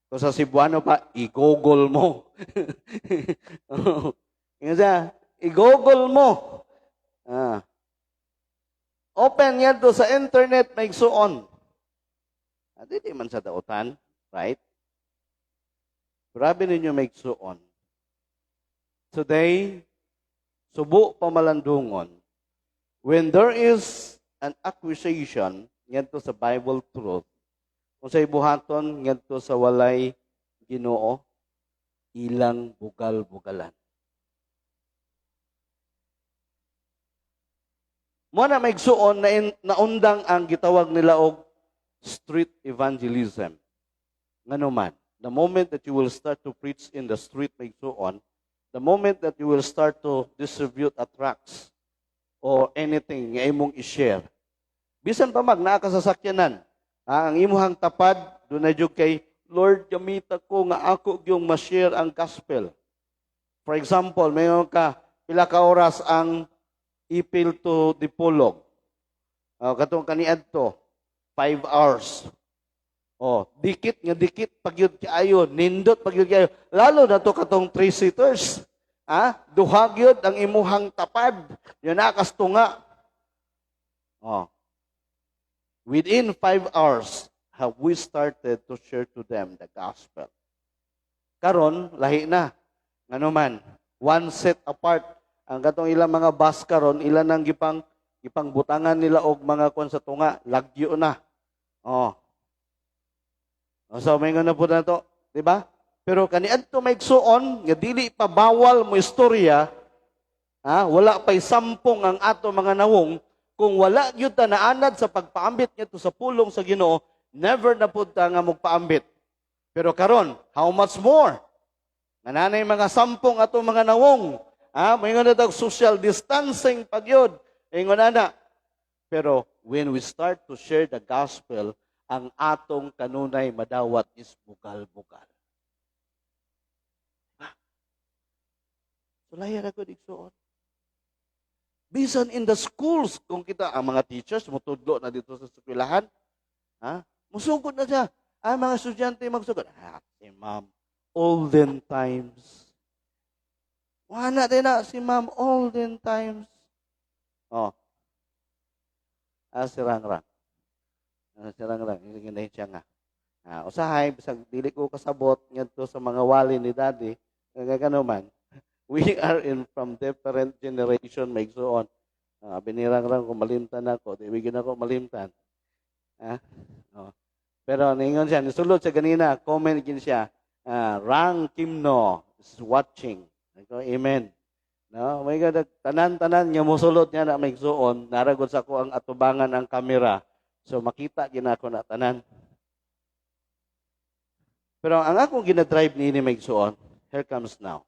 Kung sa Cebuano pa, i-google mo. Yung siya, i-google mo. Open yan to sa internet, may suon. At hindi man sa dautan, right? Grabe ninyo may suon. Today, subo pamalandungon, when there is an accusation, yan to sa Bible truth, kung sa ibuhaton, yan to sa walay Ginoo, ilang bugal-bugalan. Muna may suon na naundang ang gitawag nila og street evangelism. Ngano man, the moment that you will start to preach in the street may suon, the moment that you will start to distribute a tracts or anything nga imong i-share, bisan pa mag naa ka sa sakyanan, ang imuhang tapad, doon na jud kay, Lord, gamita ko nga ako yung ma-share ang gospel. For example, mayon ka, pila ka oras ang ipil to Dipolog. Katong kaniadto, 5 hours. Dikit nga dikit, pagyud kaayo, nindot pagyud kaayo. Lalo na to katong 3-seaters. Duhagyod ang imuhang tapad. Yun nakas tunga. Within 5 hours, have we started to share to them the gospel. Karon, lahi na. Ngano man, one set apart. Ang katong ilang mga bus karon, ilan ang gipang butangan nila og mga kon sa tunga, lagyo na. So may nga na po na to, di ba? Pero kaniadto may igsuon, nga dili pa bawal mo istorya, wala pa'y sampung ang ato mga nawong, kung wala gyud ta naanad sa pagpaambit nito sa pulong sa Ginoo, never na pud ta nga magpaambit. Pero karon, how much more? Nananay mga sampung ato mga nawong, may nga na social distancing pagyod, ingon na. Pero when we start to share the gospel, ang atong kanunay madawat is bugal-bugal. Sulaya na ko digsuon. Bisan in the schools, kung kita, ang mga teachers, mutudlo na dito sa eskwelahan, musugod na siya. Ang mga estudyante magsugod. Si ma'am, olden times. Wala din na si ma'am, olden times. Sirang-rang. Sirang-rang. Hindi siya nga. Usahay, bisag dili ko kasabot ngadto sa mga wali ni daddy, kagano man. We are from different generation, may so on. Binirang-rang ko malimtan ako, ibigin ako malimtan. Pero ningon siya, nisulod sa ganina, comment gin siya, Rang Kimno is watching. Amen. No, may tanan-tanan nga mosulod niya na may suon, naragod sa ko ang atubangan ang kamera. So makita gina ako na tanan. Pero ang akong ginadrive ni may suon, here comes now.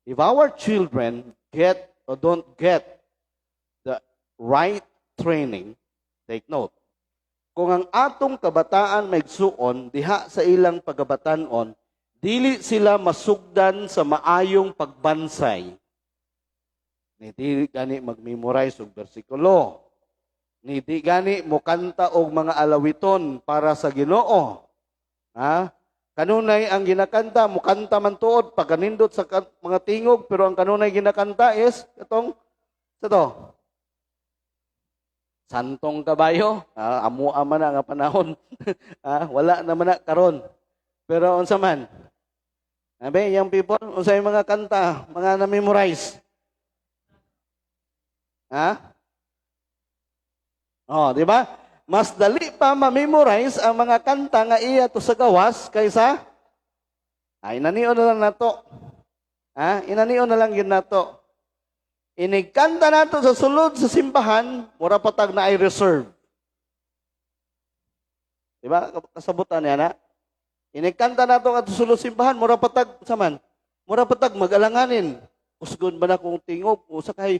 If our children get or don't get the right training, take note. Kung ang atong kabataan may suon, diha sa ilang pagabatanon, dili sila masugdan sa maayong pagbansay. Dili gani mag-memorize og bersikulo. Di gani mo kanta og mga alawiton para sa Ginoo. Kanunay ang ginakanta, mukanta man tuod, pagkanindot sa mga tingog, pero ang kanunay ginakanta is, itong, sa to, santong kabayo, amu-ama na nga panahon, wala naman na karon. Pero unsa man, Sabi, young people, unsay mga kanta, mga na-memorize. Ha? Oh, di ba? Mas dali pa ma-memorize ang mga kanta nga iya to sa gawas kaysa inanion na lang nato. Inanion na lang yun nato. Inigkanta nato sa sulod sa simbahan, mura patag na ay reserve. Di ba? Kasabutan niya na. Inigkanta nato at sulod simbahan, mura patag saman. Mura patag mag-alanganin. Usgon ba na kung tingog, usakay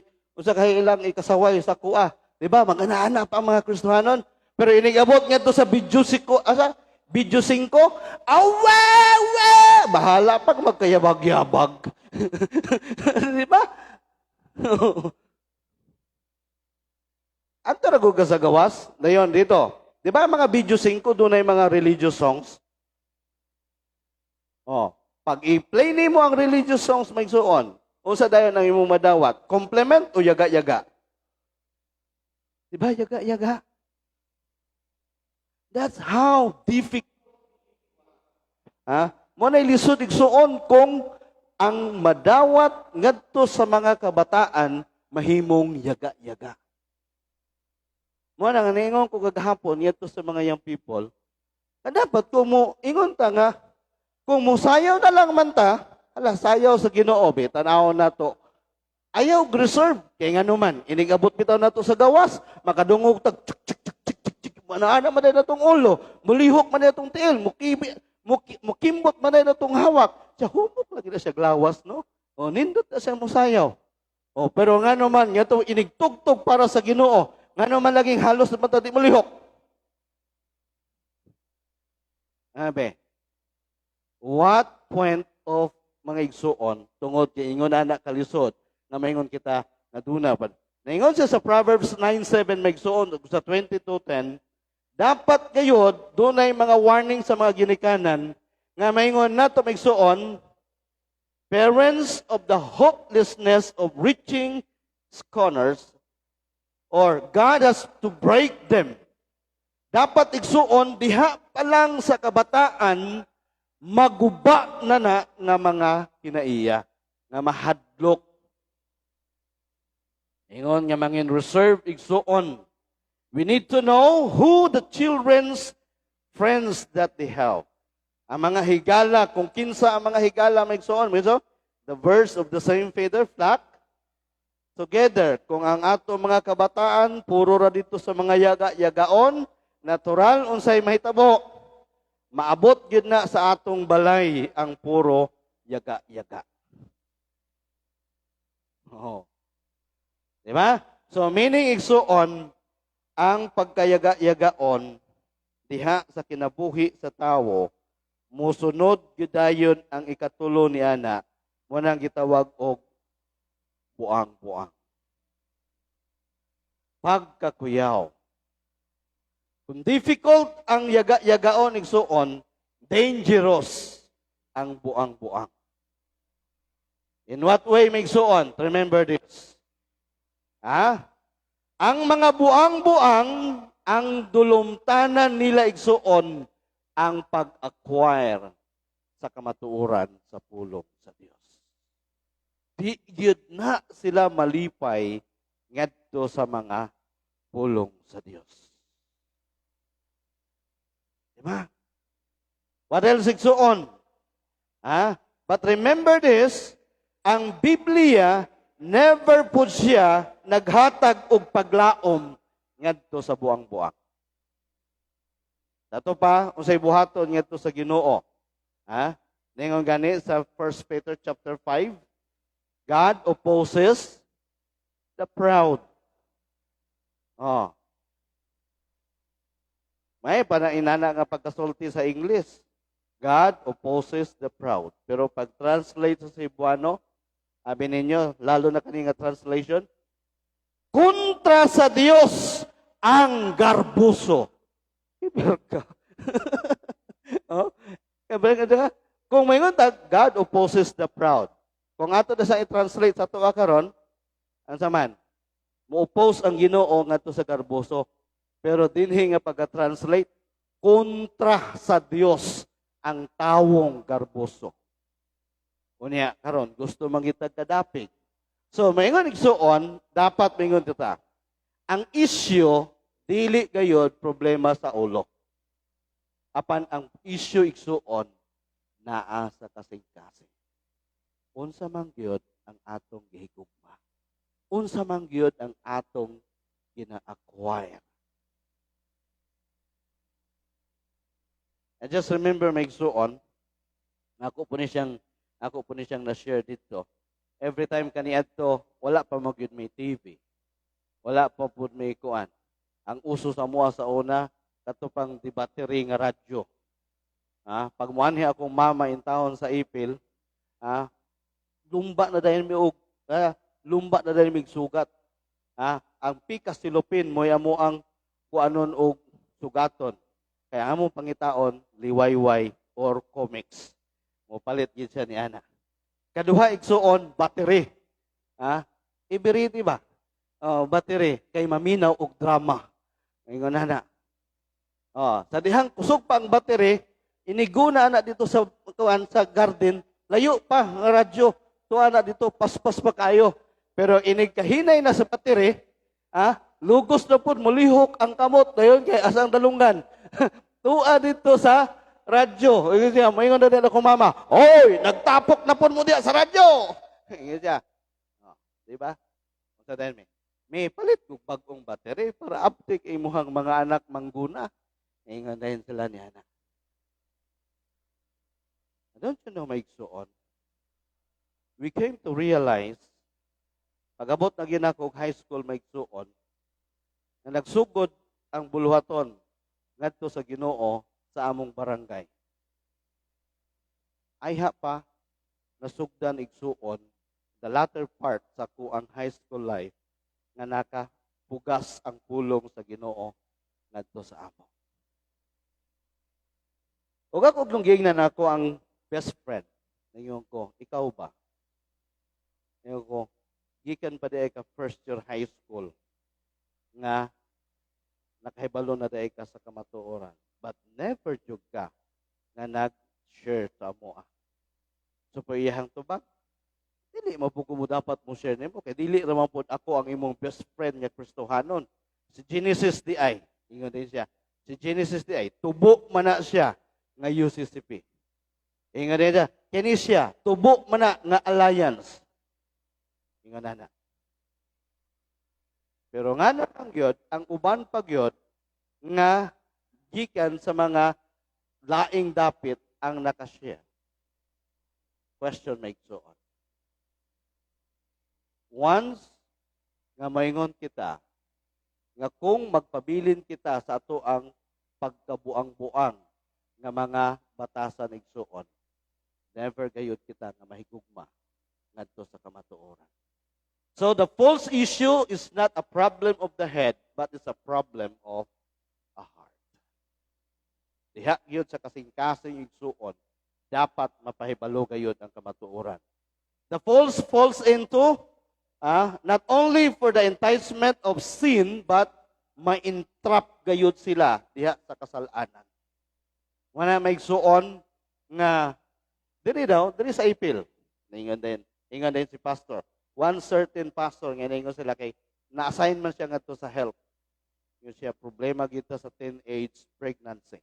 ilang ikasaway sa kuha. Di ba? Mag-anaana pa ang mga Kristohanon. Pero inigabot nga to sa video 5, video 5, awe! Bahala pag magkayabag-yabag. Di ba? Ang tarago ka sa gawas, dayon dito. Di ba mga video 5, doon ay mga religious songs? Pag i-play ni mo ang religious songs, may suon. Usa dayon ang imong madawat, complement o yaga-yaga? Di ba, yaga-yaga? That's how difficult. Mo na ilisod igsuon kung ang madawat ngadto sa mga kabataan mahimong yaga-yaga. Mo na nga ningon ko kagahapon ngadto sa mga young people, dapat kung mo ingon ta nga kung mo sayaw na lang man ta, sayaw sa Ginoo be, tan-aw na to. Ayaw reserve kay nganuman inigabot bitaw nato sa gawas, makadungog tag manaana man na tong ulo, mulihok man na tong tiil, mukimbot man na tong hawak. Siya humok lagi na siya glawas, no? Nindot na siya musayaw. Pero nga naman, nga to inigtugtog para sa Ginoo. Nga naman laging halos na matati mulihok. What point of mga igsuon tungod kay ingon anak kalisod na maingon kita na duna pa. Naingon siya sa Proverbs 9:7 may igsuon sa 22:10. Dapat gayud dunay mga warning sa mga ginikanan nga maingon nato maigsuon, parents of the hopelessness of reaching scorners, or God has to break them. Dapat igsuon diha pa lang sa kabataan maguba na nga mga kinaiya, nga mahadlok. Ingon nga mangin reserve igsuon. We need to know who the children's friends that they have. Ang mga higala, kung kinsa ang mga higala may igsuon, the birds of the same feather flock together. Kung ang ato mga kabataan, puro ra dito sa mga yaga-yagaon, natural, unsay mahitabo. Maabot yun na sa atong balay ang puro yaga-yaga. Diba? So, meaning igsuon, ang pagkayaga-yagaon, diha sa kinabuhi sa tawo, musunod gyudayon ang ikatulo ni ana, mo nang gitawag og buang-buang. Pagkakuyaw. Kung difficult ang yaga-yagaon igsuon, dangerous ang buang-buang. In what way may igsuon? Remember this. Ang mga buang-buang, ang dulumtanan nila igsuon ang pag-acquire sa kamatuoran sa pulong sa Dios. Di yun na sila malipay ngadto sa mga pulong sa Dios. Diba? What else igsuon? But remember this, ang Biblia never po siya naghatag og paglaom ngadto sa buang-buang. Dato pa unsay buhaton ngadto sa Ginoo. Ningon gani sa 1 Peter chapter 5, God opposes the proud. May inana nga pagkasulti sa English. God opposes the proud. Pero pag translate sa Cebuano, sabi ninyo, lalo na kanina translation, kontra sa Dios ang garbuso. Iberka. Kung may God opposes the proud. Kung ato na sa i-translate sa ito karon, ang saman, mo-oppose ang Ginoo ngadto sa garbuso. Pero dinhi nga pagka-translate, kontra sa Dios ang tawong garbuso. Unya karon gusto mangitag kadapig. So maingon igsuon, dapat maingon kita. Ang issue dili gayud problema sa ulo. Apan ang issue igsuon naa sa kasing-kasing. Unsa man gyud ang atong gihigugma. Unsa man gyud ang atong gina-acquire. I just remember may igsuon, ako po ni siyang na-share dito. Every time kaniadto, wala pa mo gyud may TV. Wala pa pud may kuan. Ang uso sa mua sa una, katupang di battery nga radyo. Pag muanhi akong mama in town sa Ipil, lumba na dahil mi lumba na dahil mig sugat. Ang pikas silupin mo amo ang kuanon og sugaton. Kaya among pangitaon liwayway or comics. Mo palit gid siya ni ana. Kaduha igsuon battery. Ibiriti ba? Battery kay maminaw og drama. Ingon na. Sa dihang kusog pa ang battery, iniguna na dito sa kuan sa garden, layo pa nga radyo. Tuwa na dito paspas pa kayo. Pero inigkahinay na sa battery, lugos na pud mulihok ang kamot dayon kay asang dalungan. Tuwa dito sa radyo. Moingon na din ako mama, "Oy, nagtapok na pud mo diya sa radyo." Ingon siya. Di ba? Unsa dayon may palit og bag-ong battery para uptake imuhang mga anak mangguna. Ingon dayon sila ni anak. Don't you know, maigsuon? We came to realize, pag-abot na ginako high school maigsuon, na nagsugod ang buluhaton ngadto sa Ginoo sa among barangay. Ayha pa nasugdan igsuon the latter part sa kuang high school life nga nakapugas ang pulong sa Ginoo ngadto sa amo. Ug ako lunggingnan ako ang best friend. Ngayon ko, ikaw ba? Ngayon ko, gikan pa di ka first year high school nga nakahibalo na di ka sa kamatuoran. But never jud ka nga nag-share sa amo. So, paiyahang tubag, dili mo po mo dapat mo share nimo kay dili ra man pod ako ang imong best friend nga Kristohanon. Si Genesis DI, ingon din siya. Si Genesis DI, tubo man na siya nga UCCP. Ingon din siya, kini siya, tubo man na nga alliance. Ingon na. Pero nga na lang gyud, ang uban pa gyud nga gikan sa mga laing dapit ang nakashare. Question makes so on. Once nga maingon kita nga kung magpabilin kita sa ato ang pagkabuang-buang nga mga batasan igsuon, never gayud kita nga mahigugma ngadto sa kamatuoran. So the false issue is not a problem of the head, but it's a problem of a heart. Diha gyud sa kasing-kasing igsuon, dapat mapahibalo gayud ang kamatuoran. The false falls into not only for the enticement of sin, but ma-entrap gayud sila diha sa kasalanan. Wala may igsuon nga diri sa Ipil. Ingon din si pastor. One certain pastor nga ingon sila kay na-assign man siya ngadto sa health. Yung siya problema gito sa teenage pregnancy.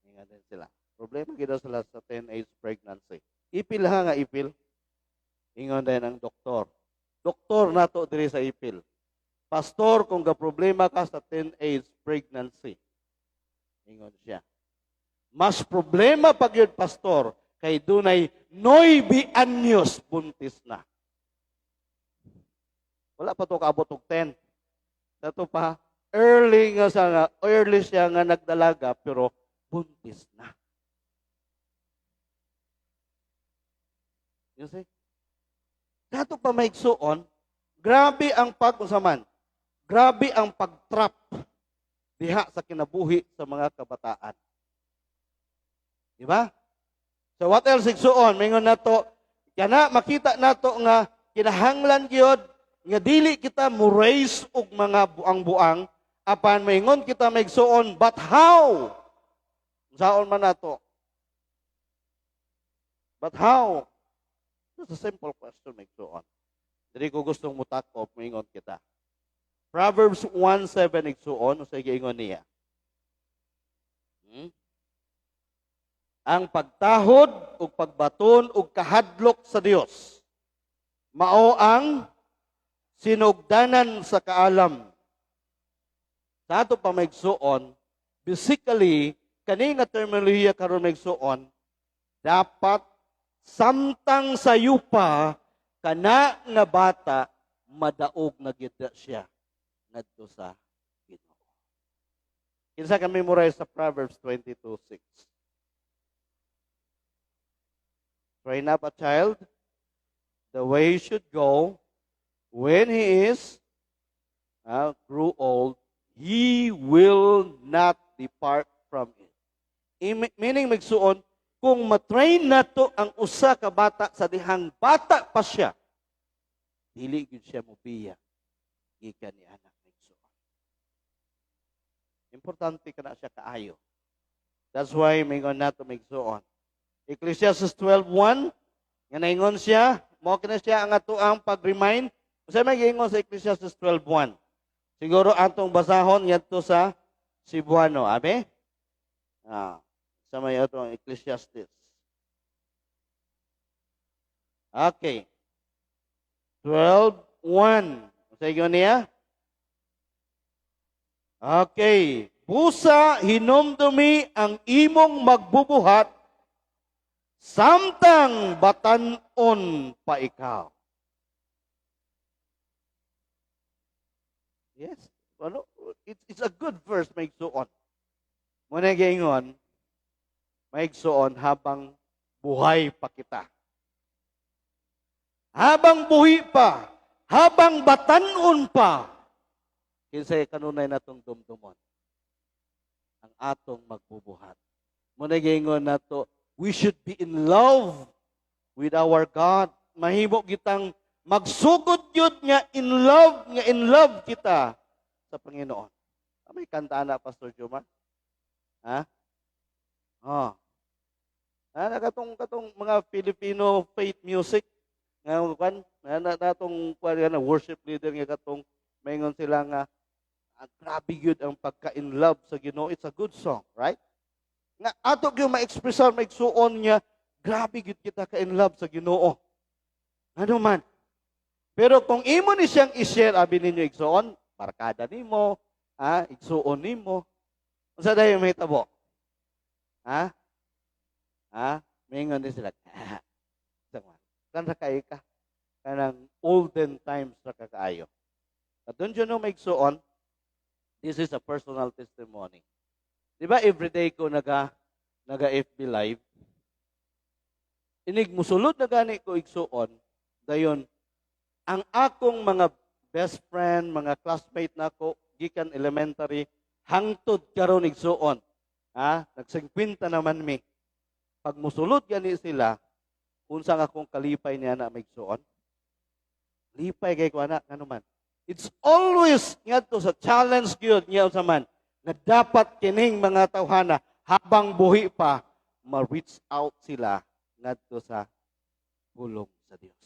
Ingon din sila. Problema gito sila sa teenage pregnancy. Ipil nga Ipil. Ingon din ang doktor. Doktor nato diri sa Ipil. Pastor, kung ga problema ka sa teenage pregnancy. Ingon siya. Mas problema pag yun, pastor, kay dunay 9 anyos buntis na. Wala pa to kaabot og 10. Dato pa early siya nga nagdalaga pero buntis na. You see? Dato pa maigsuon, grabe ang grabe ang pagtrap diha sa kinabuhi sa mga kabataan. Di ba? So what else igsuon? Mingon nato, kana makita nato nga kinahanglan gyud nga dili kita mo raise og mga buang-buang apan maingon kita maigsuon, but how? Saon man nato? But how? Just a simple question, maigsuon. Dili ko gustong mutakop, moingon kita. Proverbs 1:7 igsuon, usay giingon niya. Ang pagtahod ug pagbaton ug kahadlok sa Dios mao ang sinugdanan sa kaalam. Sa ato pa maigsuon, basically kani nga terminolohiya karon maigsuon, dapat samtang sa yupa kana nga bata madaog na gyud siya ngadto sa Ginoo. Kinsa ka memorize sa Proverbs 22:6. Train up a child the way he should go. When he is grew old, he will not depart from it. Meaning magsuon, kung matrain nato ang usa ka bata sa dihang bata pa siya, dili gyud siya mobiya gikan ni anak magsuon. Importante kana siya kaayo. That's why mingon nato magsuon. Ecclesiastes 12:1 nga naingon siya, mao kina siya ang atoang pag-remind. Usa may giingon sa Ecclesiastes 12:1. Siguro atong basahon ngadto sa Cebuano, abe? Sa may atong Ecclesiastes. Okay. 12:1. Usa giingon niya? Okay. Busa hinumdumi ang imong magbubuhat samtang batanon pa ikaw. Yes. Ano? It's a good verse, maigsuon. Muna giingon, maigsuon habang buhay pa kita. Habang buhi pa, habang batanon pa, kinsay kanunay natong dumdumon ang atong magbubuhat. Muna giingon nato, we should be in love with our God. Mahimo kitang magsugod yun nga in love kita sa Panginoon. May kanta na, Pastor Jomar? Ha? Oh. Katong mga Filipino faith music, natong worship leader nga katong mayngon sila nga grabe yun ang pagka-in love sa Ginoo. It's a good song, right? Nga ato gyud ma-expressan maigsuon niya, grabe gyud kita ka in love sa Ginoo. Ano man. Pero kung imo ni siyang i-share abi ninyo igsuon, barkada nimo, igsuon nimo. Unsa dayon may tabo? Mingon din sila. Kan ra kay ka kanang olden times ra kakaayo. At don't you know maigsuon, this is a personal testimony. Di ba everyday ko naga FB live? Inig musulod na gani ko igsuon, dayon ang akong mga best friend, mga classmate nako gikan elementary hangtod karon igsuon. Nag-50 naman mi. Pag musulod gani sila, unsa nga akong kalipay niya na maigsuon? Lipay kay ko anak kanuman. It's always ngadto sa challenge gyud niya sa man na dapat kining mga tawhana habang buhi pa ma-reach out sila ngadto sa pulong sa Dios.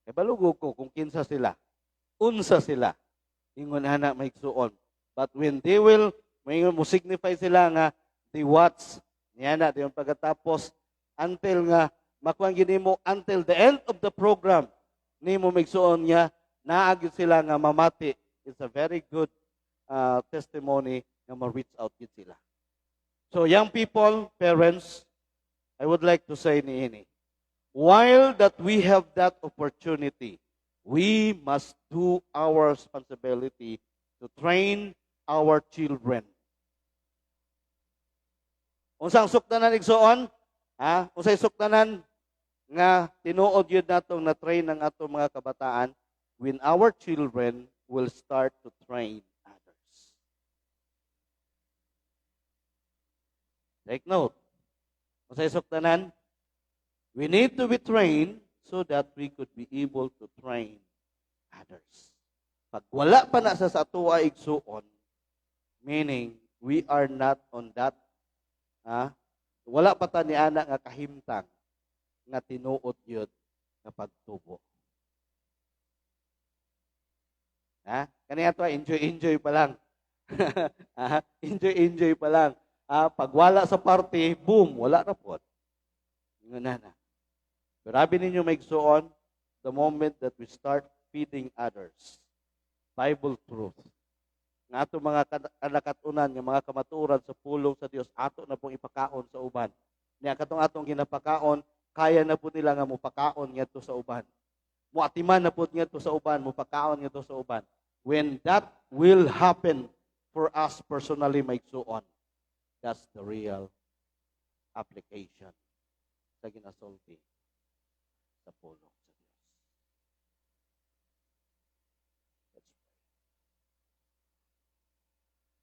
E balugo ko kung kinsa sila, unsa sila, ingon ana maigsuon. But when they will, may mo signify sila nga they watch niya na yung pagkatapos until nga makuha ginimo until the end of the program nimo maigsuon niya naagid sila nga mamati. It's a very good testimony na ma-reach out yun sila. So young people, parents, I would like to say niini, while that we have that opportunity, we must do our responsibility to train our children. Unsang suktanan igsuon? Unsay suktanan nga tinuod yun natong na-train ng atong mga kabataan when our children will start to train others. Take note. Unsay suktanan? We need to be trained so that we could be able to train others. Pag wala pa na sa atua igsuon, meaning we are not on that Wala pa ta ni ana nga kahimtang nga tinuot yun nga pagtubo. Ha? Kaniya to, enjoy pa lang. Enjoy pa lang. Pag wala sa party, boom, wala na po. Nga na. Grabe ninyo maigsuon, the moment that we start feeding others. Bible truth. Nga ato mga kanakatunan, nga mga kamaturan sa pulong sa Dios, ato na pong ipakaon sa uban. Niya katong atong ginapakaon, kaya na po nila nga mupakaon ngadto sa uban. Muatiman na po ngadto sa uban, mupakaon ngadto sa uban. When that will happen for us personally maigsuon, that's the real application sa ginasulti sa pulo.